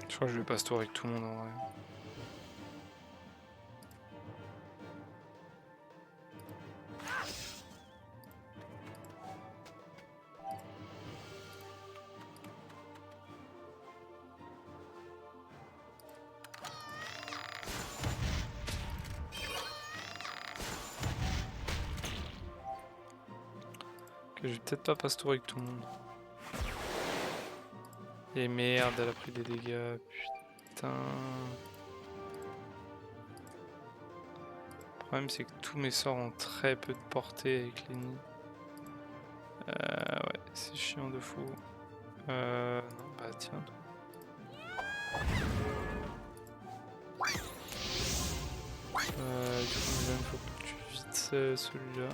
Je crois que je vais pas ce tour avec tout le monde en vrai. Ok, je vais peut-être pas passer tour avec tout le monde. Et merde, elle a pris des dégâts, putain. Le problème c'est que tous mes sorts ont très peu de portée avec Lenny. Ouais, c'est chiant de fou. Non, bah tiens. Du coup, il faut que tu vites celui-là.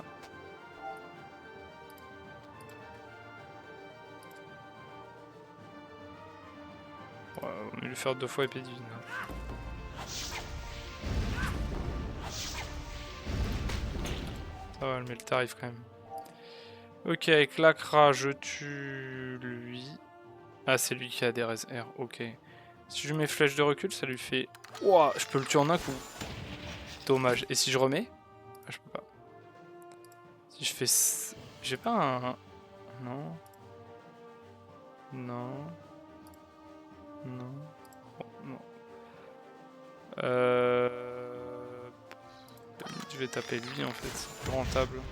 Ouais, on va lui faire 2 fois épée divine. Ça va, elle met le tarif quand même. Ok, avec l'Acra, je tue lui. Ah, c'est lui qui a des réserves. Ok. Si je mets flèche de recul, ça lui fait... Ouah, je peux le tuer en un coup. Dommage. Et si je remets? Ah, je peux pas. Si je fais... J'ai pas un... Non. Non. Non. Bon, non. Je vais taper lui en fait, c'est plus rentable.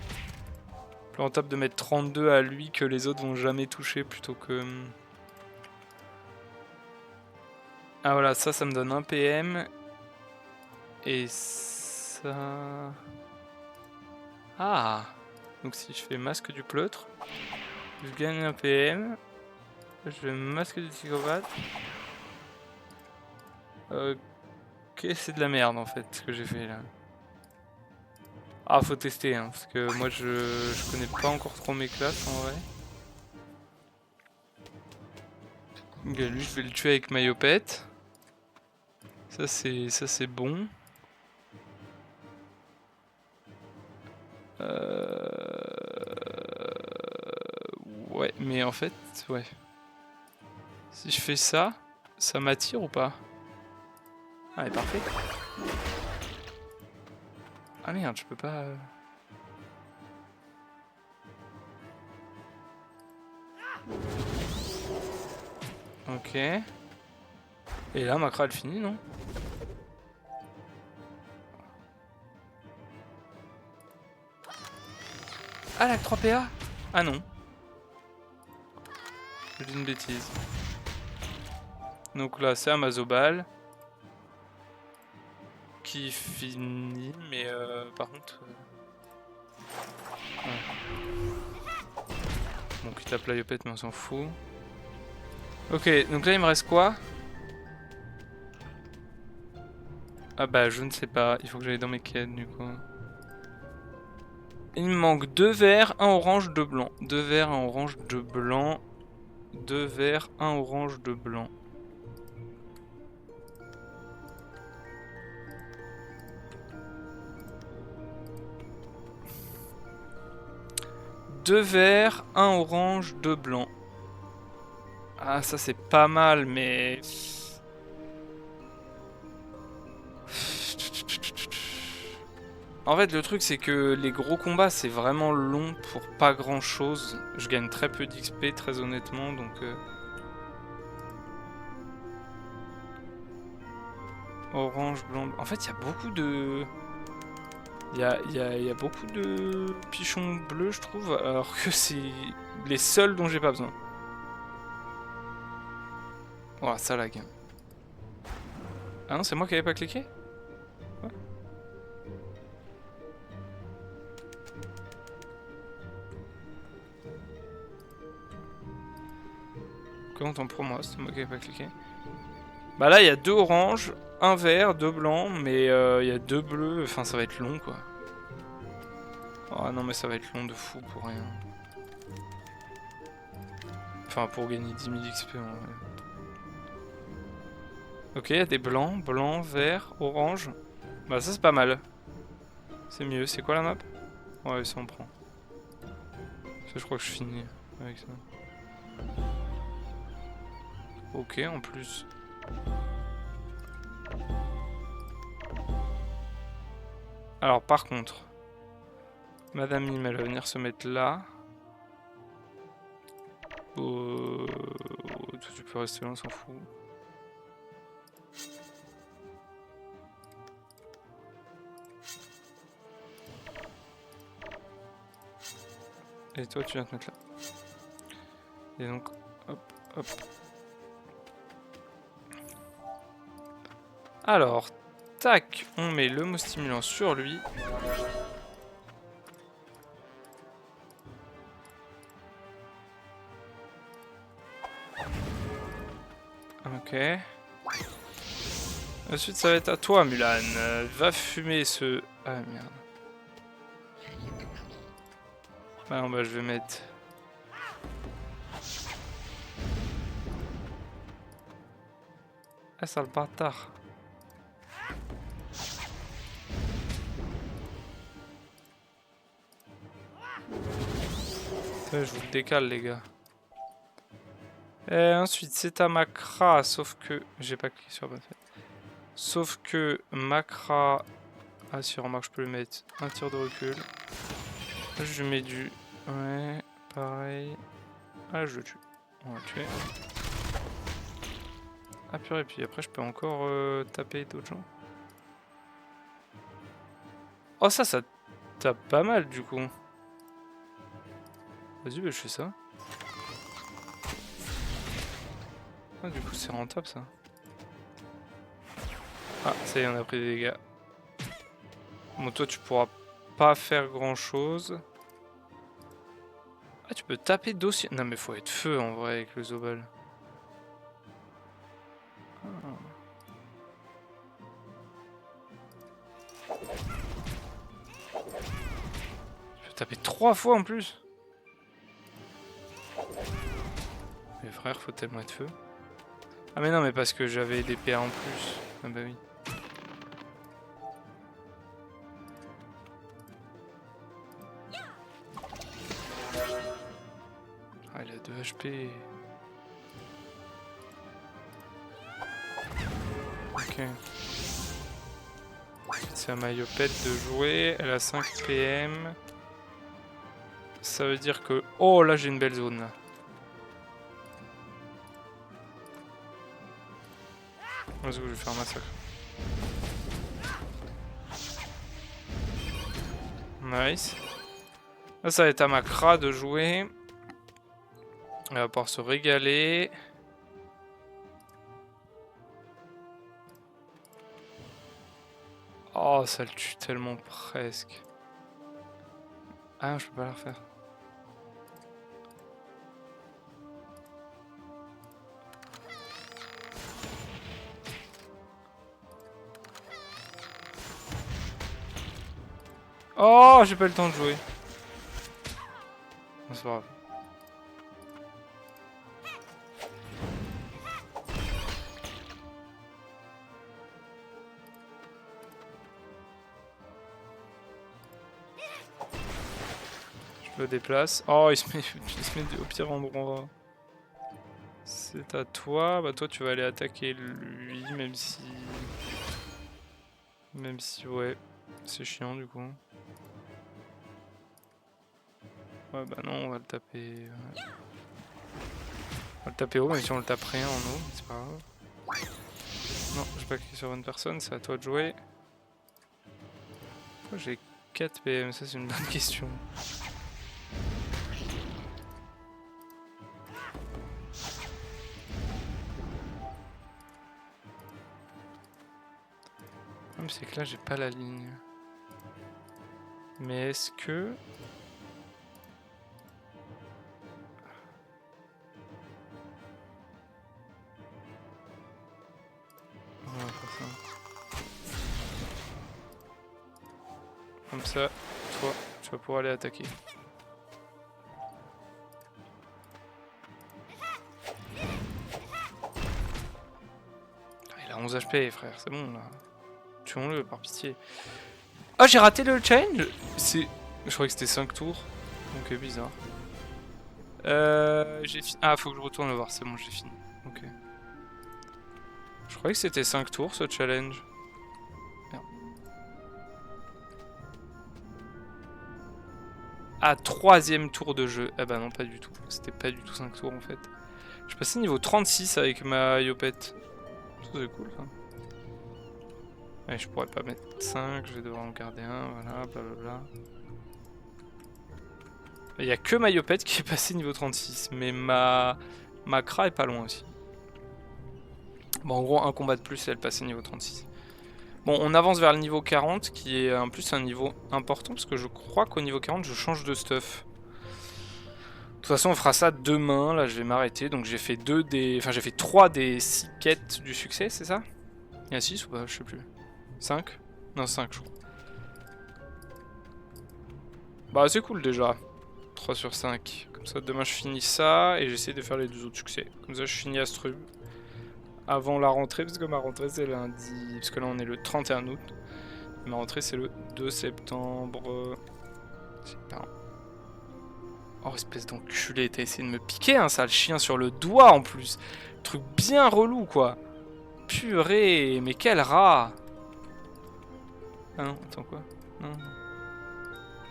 Plus rentable de mettre 32 à lui que les autres vont jamais toucher plutôt que... Ah voilà, ça me donne 1 PM. Et ça... Ah! Donc si je fais masque du pleutre, je gagne 1 PM. Je fais masque du psychopathe. Ok, c'est de la merde en fait ce que j'ai fait là. Ah, faut tester hein, parce que moi je connais pas encore trop mes classes en vrai. Ok, lui je vais le tuer avec Mayopette. Ça c'est bon. Ouais, mais en fait, ouais. Si je fais ça, ça m'attire ou pas? Ah, elle est parfait. Ah merde, je peux pas... Ok. Et là, Macra, elle finit, non? Ah, la 3 PA? Ah non. J'ai dit une bêtise. Donc là, c'est Amazobal. Qui finit, mais par contre... Ouais. Bon, qui tape la yopette, mais on s'en fout. Ok, donc là il me reste quoi? Ah bah je ne sais pas, il faut que j'aille dans mes quêtes du coup. Il me manque 2 verts, 1 orange, 2 blanc. 2 verts, 1 orange, 2 blanc. 2 verts, 1 orange, 2 blanc. Deux verts, 1 orange, 2 blanc. Ah ça c'est pas mal mais... En fait, le truc, c'est que les gros combats, c'est vraiment long pour pas grand chose. Je gagne très peu d'XP, très honnêtement, donc... Orange, blanc... En fait, il y a beaucoup de... Il y a beaucoup de pichons bleus, je trouve, alors que c'est les seuls dont j'ai pas besoin. Oh, ça lag. Ah non, c'est moi qui avais pas cliqué? Ouais. Comment t'en pour moi? C'est moi qui avais pas cliqué. Bah là, il y a 2 oranges, 1 vert, 2 blancs, mais il y a 2 bleus, enfin ça va être long quoi. Oh non mais ça va être long de fou pour rien. Enfin pour gagner 10 000 XP en vrai. Ok, il y a des blancs, blancs, verts, orange. Bah ça c'est pas mal. C'est mieux, c'est quoi la map? Ouais ça on prend. Ça je crois que je finis avec ça. Ok en plus. Alors par contre, Madame Mime elle va venir se mettre là. Toi tu peux rester là, on s'en fout. Et toi tu viens te mettre là. Et donc, hop, hop. Alors, tac, on met le mot stimulant sur lui. Ok. Ensuite, ça va être à toi, Mulan. Va fumer ce... Ah, merde. Ah non, bah je vais mettre... Ah, sale bâtard. Je vous le décale, les gars. Et ensuite, c'est à Makra, sauf que... J'ai pas cliqué sur la bonne fête. Sauf que Makra... Ah si, remarque, je peux lui mettre un tir de recul. Je lui mets du... Ouais, pareil. Ah, je le tue. On va le tuer. Ah purée, et puis après je peux encore taper d'autres gens. Oh ça tape pas mal du coup. Vas-y, bah, je fais ça. Ah du coup c'est rentable ça. Ah ça y est, on a pris des dégâts. Bon toi tu pourras pas faire grand chose. Ah tu peux taper dossier. Non mais faut être feu en vrai avec le Zobal. Ah. Tu peux taper 3 fois en plus. Mais frère faut tellement être feu. Ah mais non mais parce que j'avais des PA en plus. Ah bah oui. Ah il a 2 HP. Ok. C'est à Mayopette de jouer. Elle a 5 PM. Ça veut dire que... Oh là j'ai une belle zone là. Vas-y, je vais faire un massacre. Nice. Là ça va être à Makra de jouer. Elle va pouvoir se régaler. Oh ça le tue tellement presque. Ah je peux pas la refaire. Oh, j'ai pas eu le temps de jouer. C'est pas grave. Je le déplace. Oh, il se met au pire endroit. C'est à toi. Bah toi tu vas aller attaquer lui, même si... ouais, c'est chiant du coup. Ouais bah non, on va le taper... On va le taper haut, même si on le tape rien en haut, c'est pas grave. Non, j'ai pas cliqué sur une personne, c'est à toi de jouer. Pourquoi j'ai 4 PM? Ça c'est une bonne question. Le problème c'est que là j'ai pas la ligne. Mais est-ce que... On va faire ça. Comme ça, toi, tu vas pouvoir aller attaquer. Il a 11 HP frère, c'est bon là. Tuons-le par pitié. Ah, j'ai raté le challenge. Je croyais que c'était 5 tours. Ok, bizarre. J'ai fini. Ah, faut que je retourne le voir, c'est bon, j'ai fini. Ok. Je croyais que c'était 5 tours ce challenge. Merde. Ah, 3ème tour de jeu. Ah bah non, pas du tout. C'était pas du tout 5 tours en fait. Je passais niveau 36 avec ma Yopette. Ça c'est cool ça. Ouais, je pourrais pas mettre 5, je vais devoir en garder un, voilà, blablabla. Il y a que ma Yopette qui est passé niveau 36, mais ma Kra est pas loin aussi. Bon, en gros, un combat de plus et elle passait niveau 36. Bon, on avance vers le niveau 40, qui est en plus un niveau important, parce que je crois qu'au niveau 40, je change de stuff. De toute façon, on fera ça demain, là je vais m'arrêter. Donc j'ai fait 3 des 6 quêtes du succès, c'est ça? Il y a 6 ou pas? Je sais plus. 5? Non, 5 je crois. Bah c'est cool déjà. 3 sur 5. Comme ça, demain je finis ça et j'essaie de faire les 2 autres succès. Comme ça, je finis Astrub avant la rentrée, parce que ma rentrée c'est lundi. Parce que là, on est le 31 août. Ma rentrée c'est le 2 septembre. C'est pas... Oh, espèce d'enculé, t'as essayé de me piquer un sale chien sur le doigt en plus. Truc bien relou quoi. Purée, mais quel rat. Ah non, attends quoi? Non.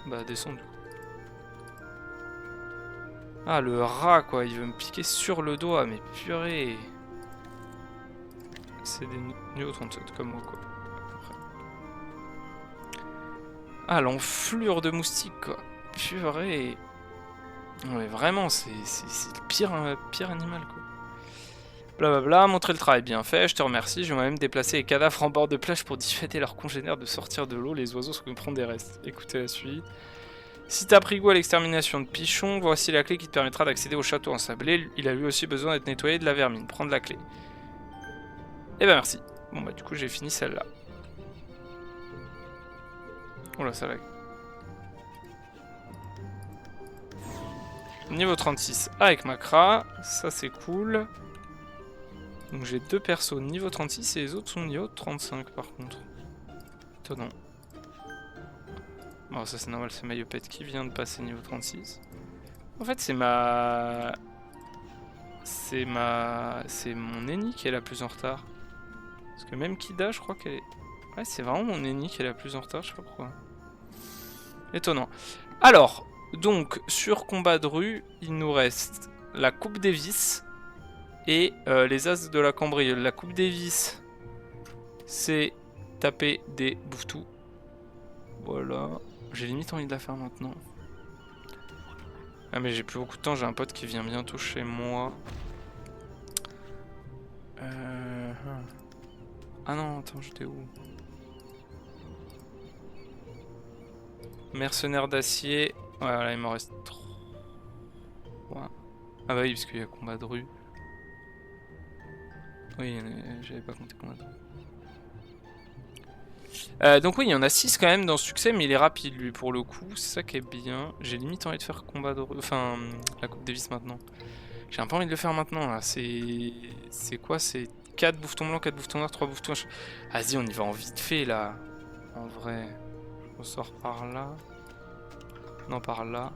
Bah descends du coup. Ah le rat quoi, il veut me piquer sur le doigt, mais purée. C'est des niveau 37 comme moi quoi. Ah l'enflure de moustique quoi. Purée. Ouais vraiment c'est le pire animal quoi. Blablabla, montrer le travail bien fait, je te remercie, je vais moi-même déplacer les cadavres en bord de plage pour dissuader leurs congénères de sortir de l'eau, les oiseaux se prendre des restes. Écoutez la suite. Si t'as pris goût à l'extermination de pichons, voici la clé qui te permettra d'accéder au château ensablé. Il a lui aussi besoin d'être nettoyé de la vermine. Prendre la clé. Eh ben merci. Bon bah du coup j'ai fini celle-là. Oh là ça lag. Niveau 36 avec Makra, ça c'est cool. Donc j'ai 2 persos niveau 36 et les autres sont niveau 35 par contre. Étonnant. Bon ça c'est normal, c'est ma Yopette qui vient de passer niveau 36. En fait c'est c'est mon Eni qui est la plus en retard. Parce que même Kida je crois qu'elle est... Ouais c'est vraiment mon Eni qui est la plus en retard, je sais pas pourquoi. Étonnant. Alors, donc sur combat de rue, il nous reste la Coupe Davis et les As de la Cambriole. La Coupe Davis, c'est taper des bouffetous. Voilà. J'ai limite envie de la faire maintenant. Ah mais j'ai plus beaucoup de temps, j'ai un pote qui vient bientôt chez moi. Ah non, attends, j'étais où? Mercenaire d'acier. Voilà, il m'en reste 3. Ah bah oui, parce qu'il y a combat de rue. Oui, j'avais pas compté combat de rue. Donc oui, il y en a 6 quand même dans ce succès, mais il est rapide lui pour le coup, c'est ça qui est bien. J'ai limite envie de faire combat de... Enfin, la Coupe Davis maintenant. J'ai un peu envie de le faire maintenant là, c'est quoi? C'est 4 bouffetons blancs, 4 bouffetons noirs, 3 bouffetons... Vas-y, on y va en vite fait là. En vrai, on sort par là. Non, par là.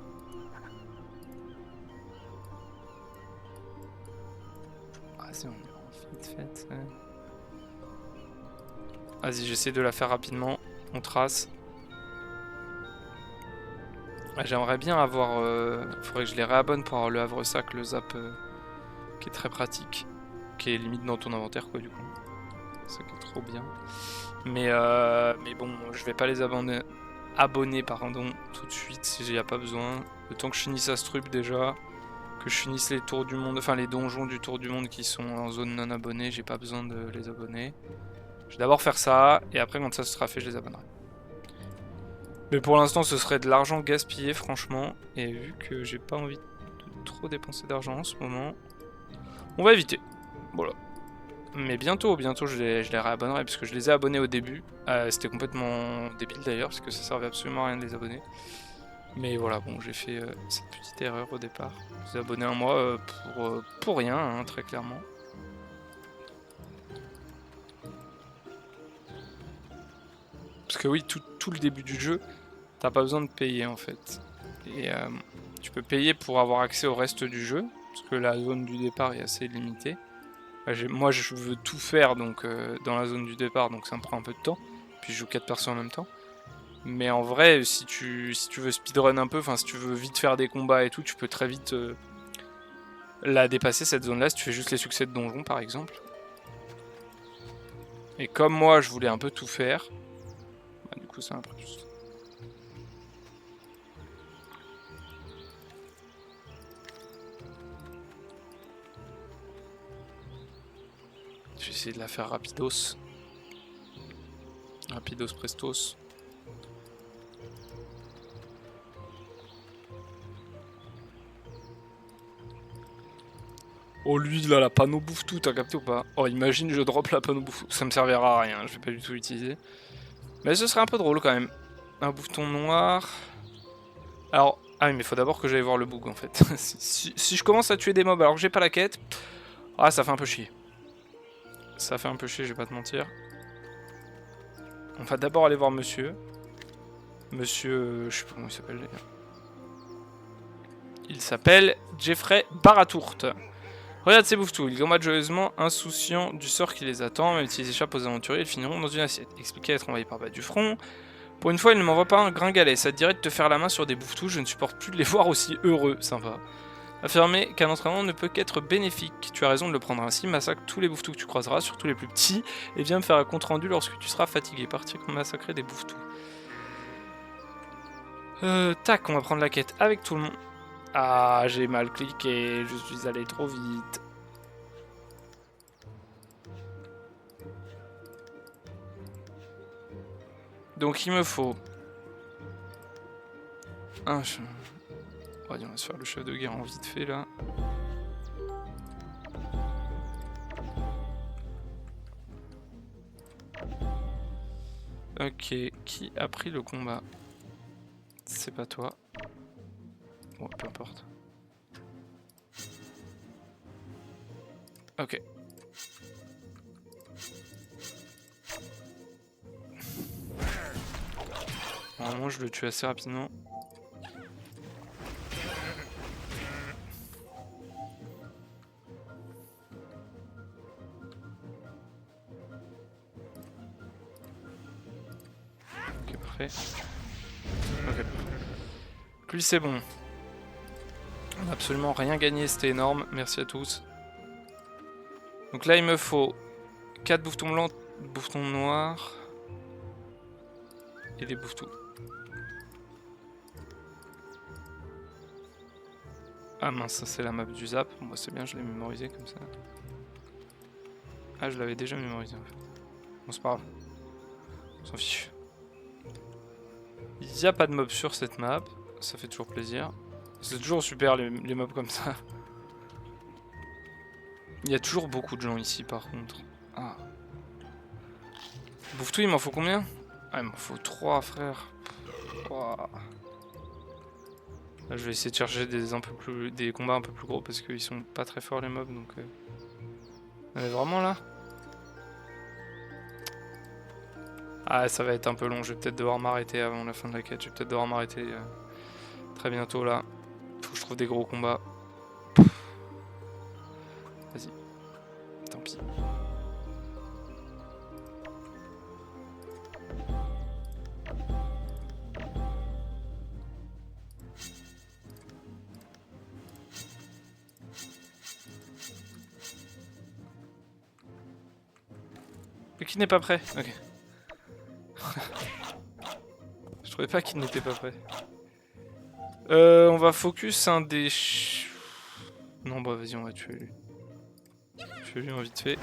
Vas-y, on y va en vite fait. Vas-y, j'essaie de la faire rapidement. On trace. J'aimerais bien avoir... faudrait que je les réabonne pour avoir le Havre-Sac, le Zap, qui est très pratique. Qui est limite dans ton inventaire, quoi, du coup. Ça qui est trop bien. Mais bon, je vais pas les abonner pardon, tout de suite, s'il n'y a pas besoin. Le temps que je finisse Astrup déjà, que je finisse les tours du monde, enfin les donjons du tour du monde qui sont en zone non abonnée, j'ai pas besoin de les abonner. Je vais d'abord faire ça, et après quand ça sera fait, je les abonnerai. Mais pour l'instant, ce serait de l'argent gaspillé, franchement. Et vu que j'ai pas envie de trop dépenser d'argent en ce moment, on va éviter. Voilà. Mais bientôt je les réabonnerai, parce que je les ai abonnés au début. C'était complètement débile d'ailleurs, parce que ça servait absolument à rien de les abonner. Mais voilà, bon, j'ai fait cette petite erreur au départ. Je les ai abonnés un mois pour rien, hein, très clairement. Parce que oui, tout le début du jeu, t'as pas besoin de payer en fait. Et tu peux payer pour avoir accès au reste du jeu, parce que la zone du départ est assez limitée. Moi je veux tout faire donc dans la zone du départ, donc ça me prend un peu de temps. Puis je joue 4 persos en même temps. Mais en vrai, si tu veux speedrun un peu, enfin si tu veux vite faire des combats et tout, tu peux très vite la dépasser cette zone là si tu fais juste les succès de donjon par exemple. Et comme moi je voulais un peu tout faire, bah, du coup c'est un peu plus. Je vais essayer de la faire rapidos. Rapidos prestos. Oh lui là, la panneau bouffe tout, t'as capté ou pas? Oh imagine je drop la panneau bouffe tout, ça me servira à rien, je vais pas du tout l'utiliser. Mais ce serait un peu drôle quand même. Un bouton noir. Alors, ah oui mais faut d'abord que j'aille voir le bug en fait. si je commence à tuer des mobs alors que j'ai pas la quête, ah ça fait un peu chier. Ça fait un peu chier, je vais pas te mentir. On va d'abord aller voir monsieur. Monsieur... je sais pas comment il s'appelle d'ailleurs. Il s'appelle Jeffrey Baratourt. Regarde ces bouffetous, ils combattent joyeusement, insouciants du sort qui les attend, même s'ils échappent aux aventuriers, ils finiront dans une assiette. Expliqué être envoyé par bas du front. Pour une fois, il ne m'envoie pas un gringalet, ça te dirait de te faire la main sur des bouffetous, je ne supporte plus de les voir aussi heureux, sympa. Affirmer qu'un entraînement ne peut qu'être bénéfique, tu as raison de le prendre ainsi, massacre tous les bouffetous que tu croiseras, surtout les plus petits, et viens me faire un compte rendu lorsque tu seras fatigué, partir massacrer des bouffetous. Tac, on va prendre la quête avec tout le monde. Ah, j'ai mal cliqué, je suis allé trop vite. Donc il me faut un... on va se faire le chef de guerre en vite fait là. Ok, qui a pris le combat? C'est pas toi. Bon, peu importe. Ok. Normalement, je le tue assez rapidement. Ok, parfait. Ok. Lui, c'est bon. On n'a absolument rien gagné, c'était énorme. Merci à tous. Donc là, il me faut 4 bouffetons blancs, bouffetons noirs et des bouffetous. Ah mince, ça c'est la map du zap. Moi c'est bien, je l'ai mémorisé comme ça. Ah, je l'avais déjà mémorisé en fait. Bon, c'est pas grave. On s'en fiche. Il n'y a pas de mobs sur cette map. Ça fait toujours plaisir. C'est toujours super les mobs comme ça. Il y a toujours beaucoup de gens ici par contre. Ah. Bouffetou, il m'en faut combien? Ah, il m'en faut 3, frère. Ouah. Là, je vais essayer de chercher des combats un peu plus gros parce qu'ils sont pas très forts les mobs donc. Mais vraiment là? Ah, ça va être un peu long, je vais peut-être devoir m'arrêter avant la fin de la quête, je vais peut-être devoir m'arrêter très bientôt là. Faut que je trouve des gros combats. Vas-y, tant pis. Mais qui n'est pas prêt? Ok. Je trouvais pas qu'il n'était pas prêt. On va focus un des... Non bah vas-y, on va tuer lui. Tuer lui en vite fait.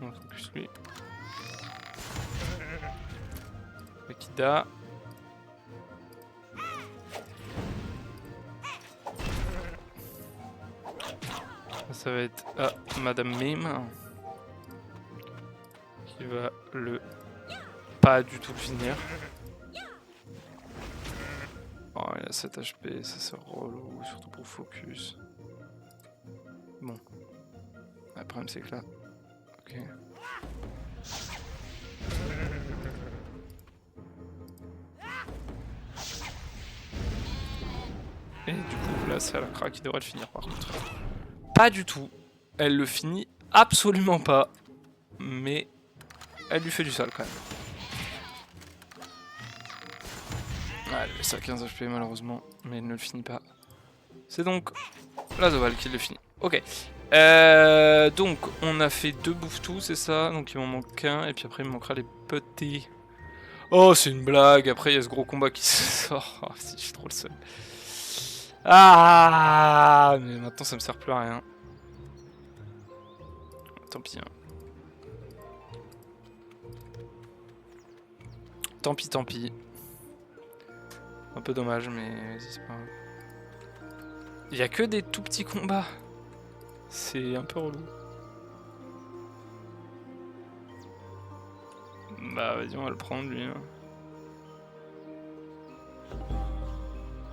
On va focus lui. Akida. Ça va être Madame Mime qui va le pas du tout finir. Oh, il a 7 HP, ça c'est relou, surtout pour focus. Bon. Le problème c'est que là. Ok. Et du coup là c'est Alakra qui devrait le finir par contre. Pas du tout. Elle le finit absolument pas. Mais elle lui fait du sale quand même. Ah, elle laisse à 15 HP malheureusement. Mais elle ne le finit pas. C'est donc la Zoal qui le finit. Ok. Donc on a fait 2 bouffetous, c'est ça. Donc il m'en manque qu'un. Et puis après il me manquera les petits. Oh c'est une blague. Après il y a ce gros combat qui sort. Oh, si, je suis trop le seul. Ah, mais maintenant ça me sert plus à rien. Tant pis. Hein. Tant pis, tant pis. Un peu dommage, mais vas-y, c'est pas grave. Il y a que des tout petits combats. C'est un peu relou. Bah vas-y, on va le prendre lui. Hein.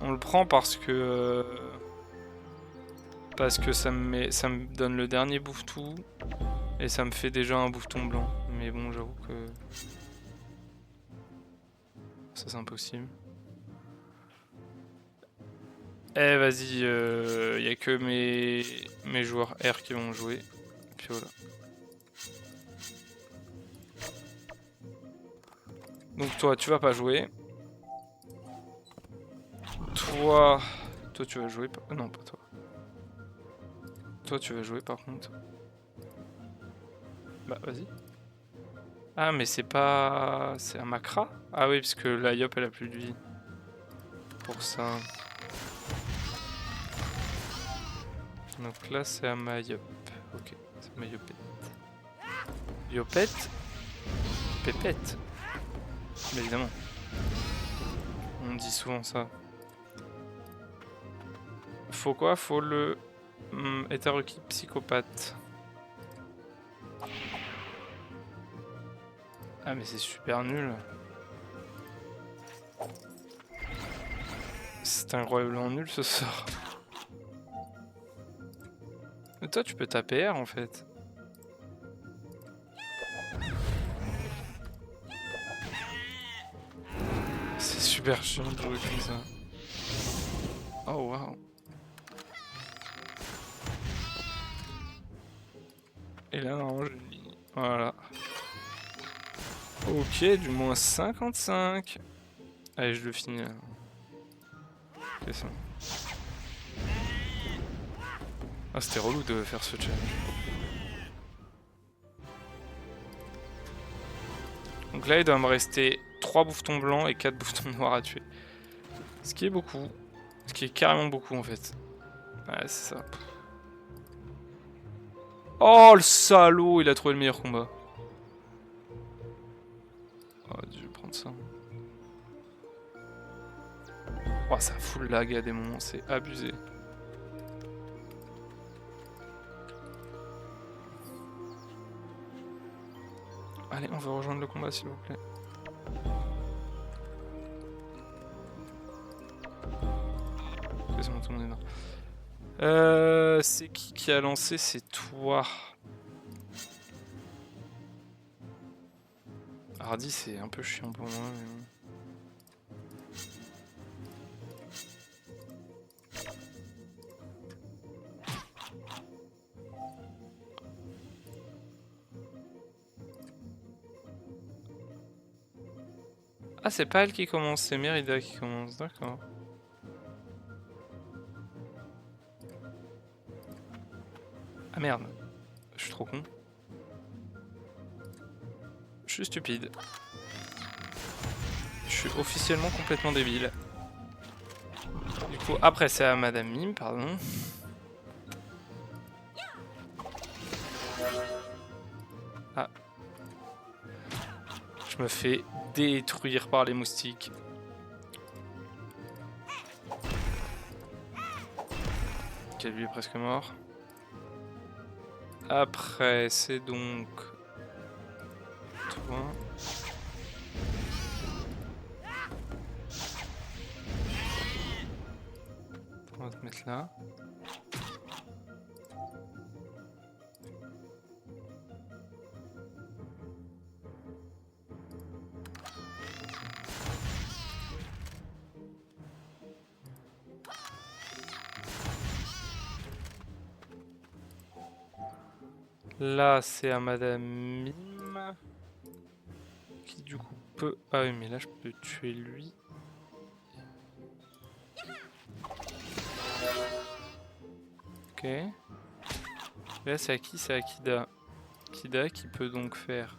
On le prend parce que ça me donne le dernier bouffetou et ça me fait déjà un bouffeton blanc. Mais bon, j'avoue que ça c'est impossible. Eh vas-y, y a que mes joueurs R qui vont jouer. Et puis voilà. Donc toi, tu vas pas jouer. Toi tu vas jouer. Non, pas toi. Toi, tu vas jouer par contre. Bah, vas-y. Ah, mais c'est pas... C'est un Macra? Ah oui, parce que la Yop, elle a plus de vie. Pour ça. Donc là, c'est à ma Yop. Ok, c'est ma Yopette. Yopette? Pépette. Mais évidemment. On dit souvent ça. Faut quoi? Faut le... Hétéroclite psychopathe. Ah mais c'est super nul. C'est incroyablement nul ce sort. Mais toi tu peux taper R en fait. C'est super chiant de jouer comme ça. Oh waouh. Et là normalement je lis. Voilà. Ok, du moins 55. Allez, je le finis là. C'est ça. Ah, c'était relou de faire ce challenge. Donc là, il doit me rester 3 bouffetons blancs et 4 bouffetons noirs à tuer. Ce qui est beaucoup. Ce qui est carrément beaucoup en fait. Ouais, c'est ça. Oh, le salaud, il a trouvé le meilleur combat. Oh, je vais prendre ça. Oh, ça fout le lag à des moments, c'est abusé. Allez, on va rejoindre le combat, s'il vous plaît. Tout le monde est là. C'est qui a lancé? C'est toi. Hardy, c'est un peu chiant pour moi. Mais... Ah, c'est pas elle qui commence, c'est Mérida qui commence, d'accord. Ah merde, je suis trop con. Je suis stupide. Je suis officiellement complètement débile. Du coup, après c'est à Madame Mime, pardon. Ah. Je me fais détruire par les moustiques. Ok, lui est presque mort. Après, c'est donc... toi. On va te mettre là. Là, c'est à Madame Mime. Qui du coup peut... Ah oui, mais là, je peux tuer lui. Ok. Là, c'est à qui? C'est à Kida. Kida qui peut donc faire...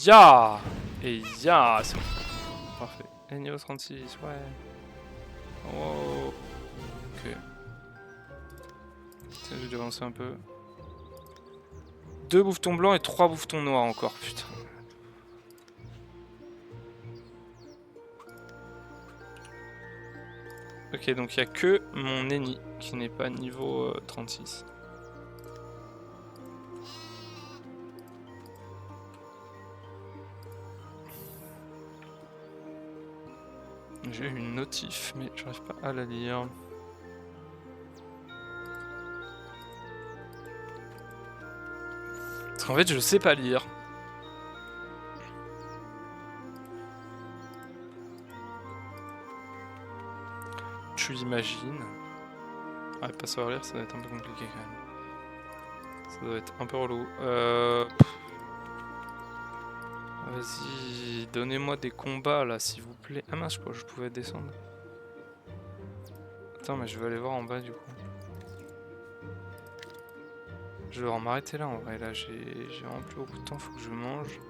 Ya! Et ya! C'est bon. Parfait. Et niveau 36, ouais. Oh. Ok. Tiens, je vais avancer un peu. 2 bouffetons blancs et 3 bouffetons noirs encore, putain. Ok, donc il n'y a que mon ennemi qui n'est pas niveau 36. J'ai une notif, mais j'arrive pas à la lire. Parce qu'en fait, je sais pas lire. Tu l'imagines. Ouais, pas savoir lire, ça va être un peu compliqué quand même. Ça doit être un peu relou. Vas-y, donnez-moi des combats là, s'il vous plaît. Ah mince, je crois que je pouvais descendre. Attends, mais je vais aller voir en bas du coup. Je vais m'arrêter là en vrai. Là, j'ai vraiment plus beaucoup de temps, faut que je mange.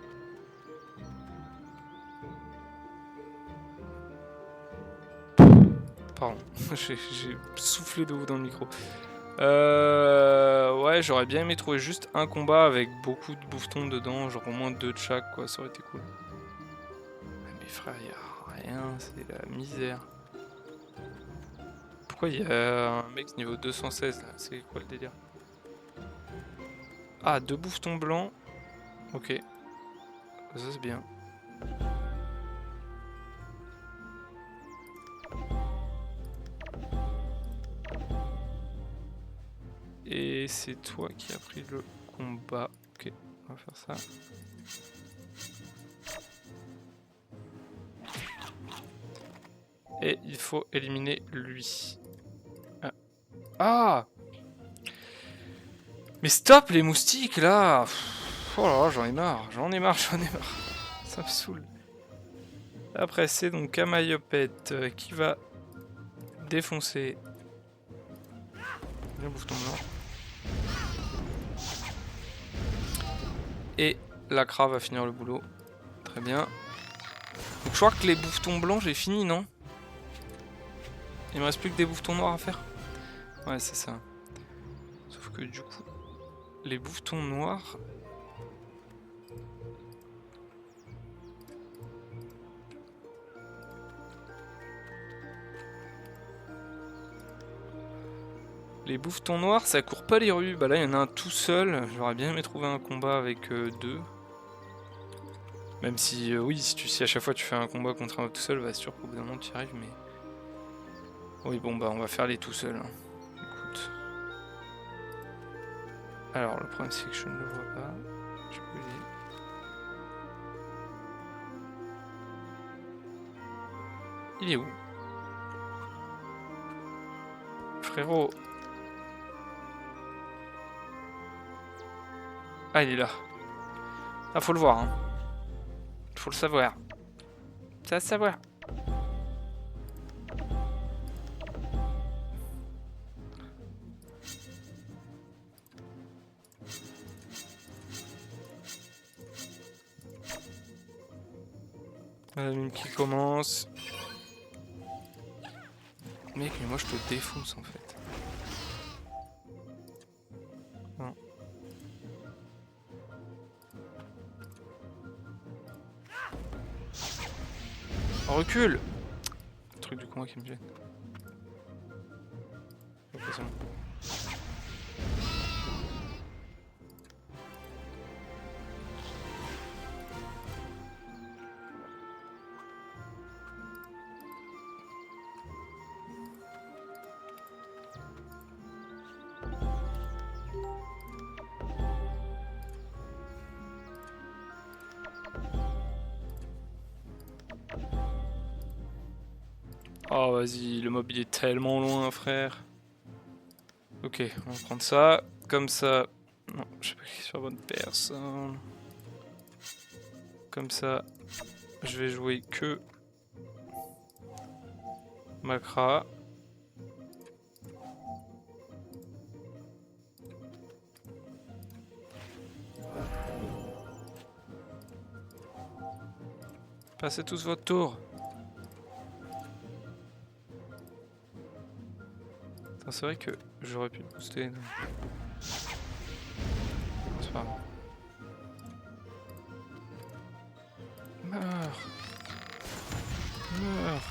Pardon, j'ai soufflé de ouf dans le micro. Ouais, j'aurais bien aimé trouver juste un combat avec beaucoup de bouffetons dedans, genre au moins 2 de chaque, quoi, ça aurait été cool. Mais frère, y'a rien, c'est la misère. Pourquoi il y a un mec niveau 216 là? C'est quoi le délire? Ah, 2 bouffetons blancs. Ok. Ça c'est bien. Et c'est toi qui as pris le combat. Ok, on va faire ça. Et il faut éliminer lui. Ah! Mais stop les moustiques là! Oh là là, j'en ai marre, j'en ai marre. Ça me saoule. Après, c'est donc Camayopette qui va défoncer. Bien bouffeton blanc. Et l'Acra va finir le boulot. Très bien. Donc je crois que les bouffetons blancs, j'ai fini, non? Il me reste plus que des bouffetons noirs à faire. Ouais, c'est ça. Sauf que du coup, les bouffetons noirs... Les bouffetons noirs, ça court pas les rues. Bah là, il y en a un tout seul. J'aurais bien aimé trouver un combat avec deux. Même si, oui, si à chaque fois tu fais un combat contre un tout seul, bah c'est sûr qu'au bout d'un moment tu y arrives, mais... Oui, bon, bah on va faire les tout seuls. Hein. Écoute. Alors, le problème c'est que je ne le vois pas. Je peux Il est où? Frérot. Ah, il est là. Ah, faut le voir, hein. Faut le savoir. C'est à savoir. La mine qui commence. Mec, mais moi je te défonce en fait. Non. On recule. Le truc du combat qui me gêne. Ok, c'est bon. Oh vas-y, le mob il est tellement loin frère. Ok, on va prendre ça, comme ça. Non, je sais pas qui est sur bonne personne. Comme ça, je vais jouer que Macra. Passez tous votre tour. C'est vrai que j'aurais pu le booster. C'est pas grave. Meurs. Meurs.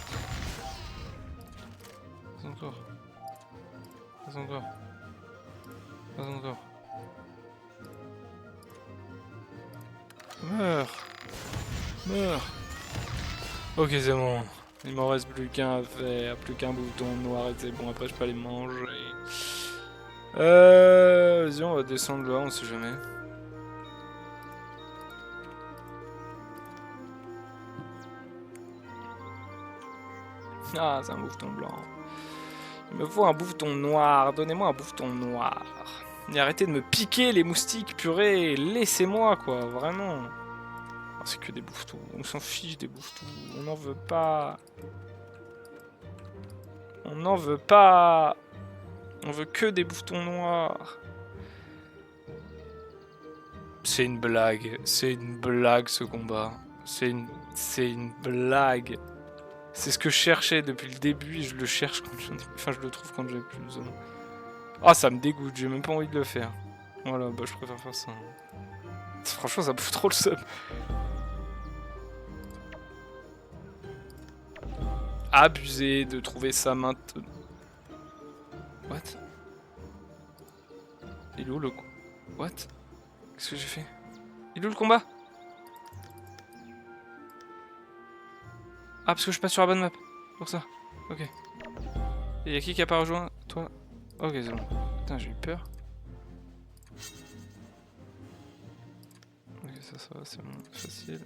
Pas encore. Pas encore. Pas encore. Meurs. Meurs. Ok, c'est bon. Il m'en reste plus qu'un à faire, plus qu'un bouton noir et c'est bon, après je peux aller manger. Vas-y, on va descendre là, on sait jamais. Ah, c'est un bouffeton blanc. Il me faut un bouffeton noir, donnez-moi un bouffeton noir. Et arrêtez de me piquer les moustiques, purée, laissez-moi quoi, vraiment. Oh, c'est que des bouffetons, on s'en fiche des bouffetons, on n'en veut pas. On n'en veut pas. On veut que des bouffetons noirs. C'est une blague ce combat. C'est une blague. C'est ce que je cherchais depuis le début et je le cherche quand j'en ai... Enfin, je le trouve quand j'ai plus besoin. Ah, ça me dégoûte, j'ai même pas envie de le faire. Voilà, bah je préfère faire ça. Franchement, ça bouffe trop le seum. Abusé de trouver ça maintenant. What? Il est où le... What? Qu'est-ce que j'ai fait? Il est où le combat? Ah, parce que je passe sur la bonne map. Pour ça. Ok. Et y'a qui a pas rejoint? Toi? Ok, c'est bon. Putain, j'ai eu peur. Ok, ça va, c'est bon. Facile.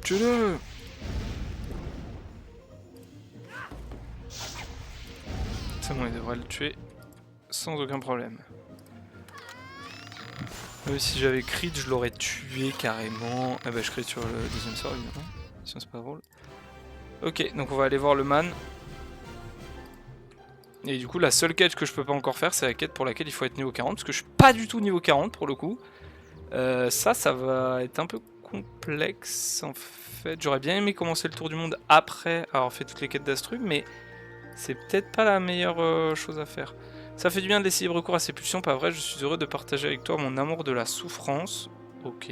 Tue-le! C'est bon, il devrait le tuer sans aucun problème. Si j'avais crit, je l'aurais tué carrément. Ah bah je crit sur le deuxième sort évidemment, sinon c'est pas drôle. Ok, donc on va aller voir le man. Et du coup, la seule quête que je peux pas encore faire, c'est la quête pour laquelle il faut être niveau 40, parce que je suis pas du tout niveau 40 pour le coup. Ça va être un peu complexe en fait. J'aurais bien aimé commencer le tour du monde après avoir fait toutes les quêtes d'Astrub, mais c'est peut-être pas la meilleure chose à faire. Ça fait du bien de laisser libre cours à ces pulsions, pas vrai? Je suis heureux de partager avec toi mon amour de la souffrance. Ok.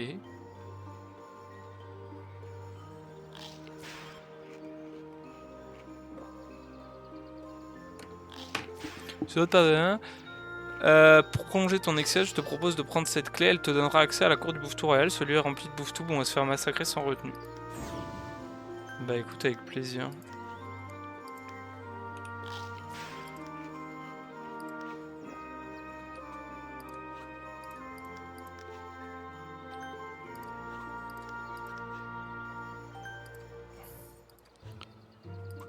C'est pas rien. Pour prolonger ton excès, je te propose de prendre cette clé, elle te donnera accès à la cour du Bouffetou Royal, celui est rempli de Bouffetou, bon on va se faire massacrer sans retenue. Bah écoute, avec plaisir.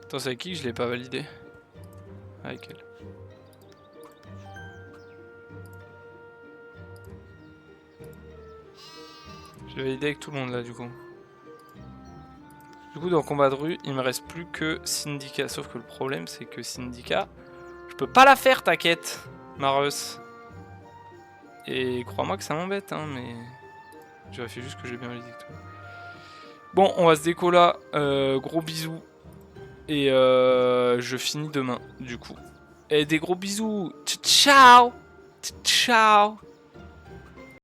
Attends, c'est avec qui que je l'ai pas validé? Avec elle. Je l'ai validé avec tout le monde là du coup. Du coup dans le combat de rue, il me reste plus que Syndicat. Sauf que le problème c'est que Syndicat, je peux pas la faire ta quête, Mareus. Et crois-moi que ça m'embête hein, mais... Je vérifie juste que j'ai bien validé tout. Bon, on va se déco là, gros bisous. Et je finis demain, du coup. Et des gros bisous. Ciao. Ciao.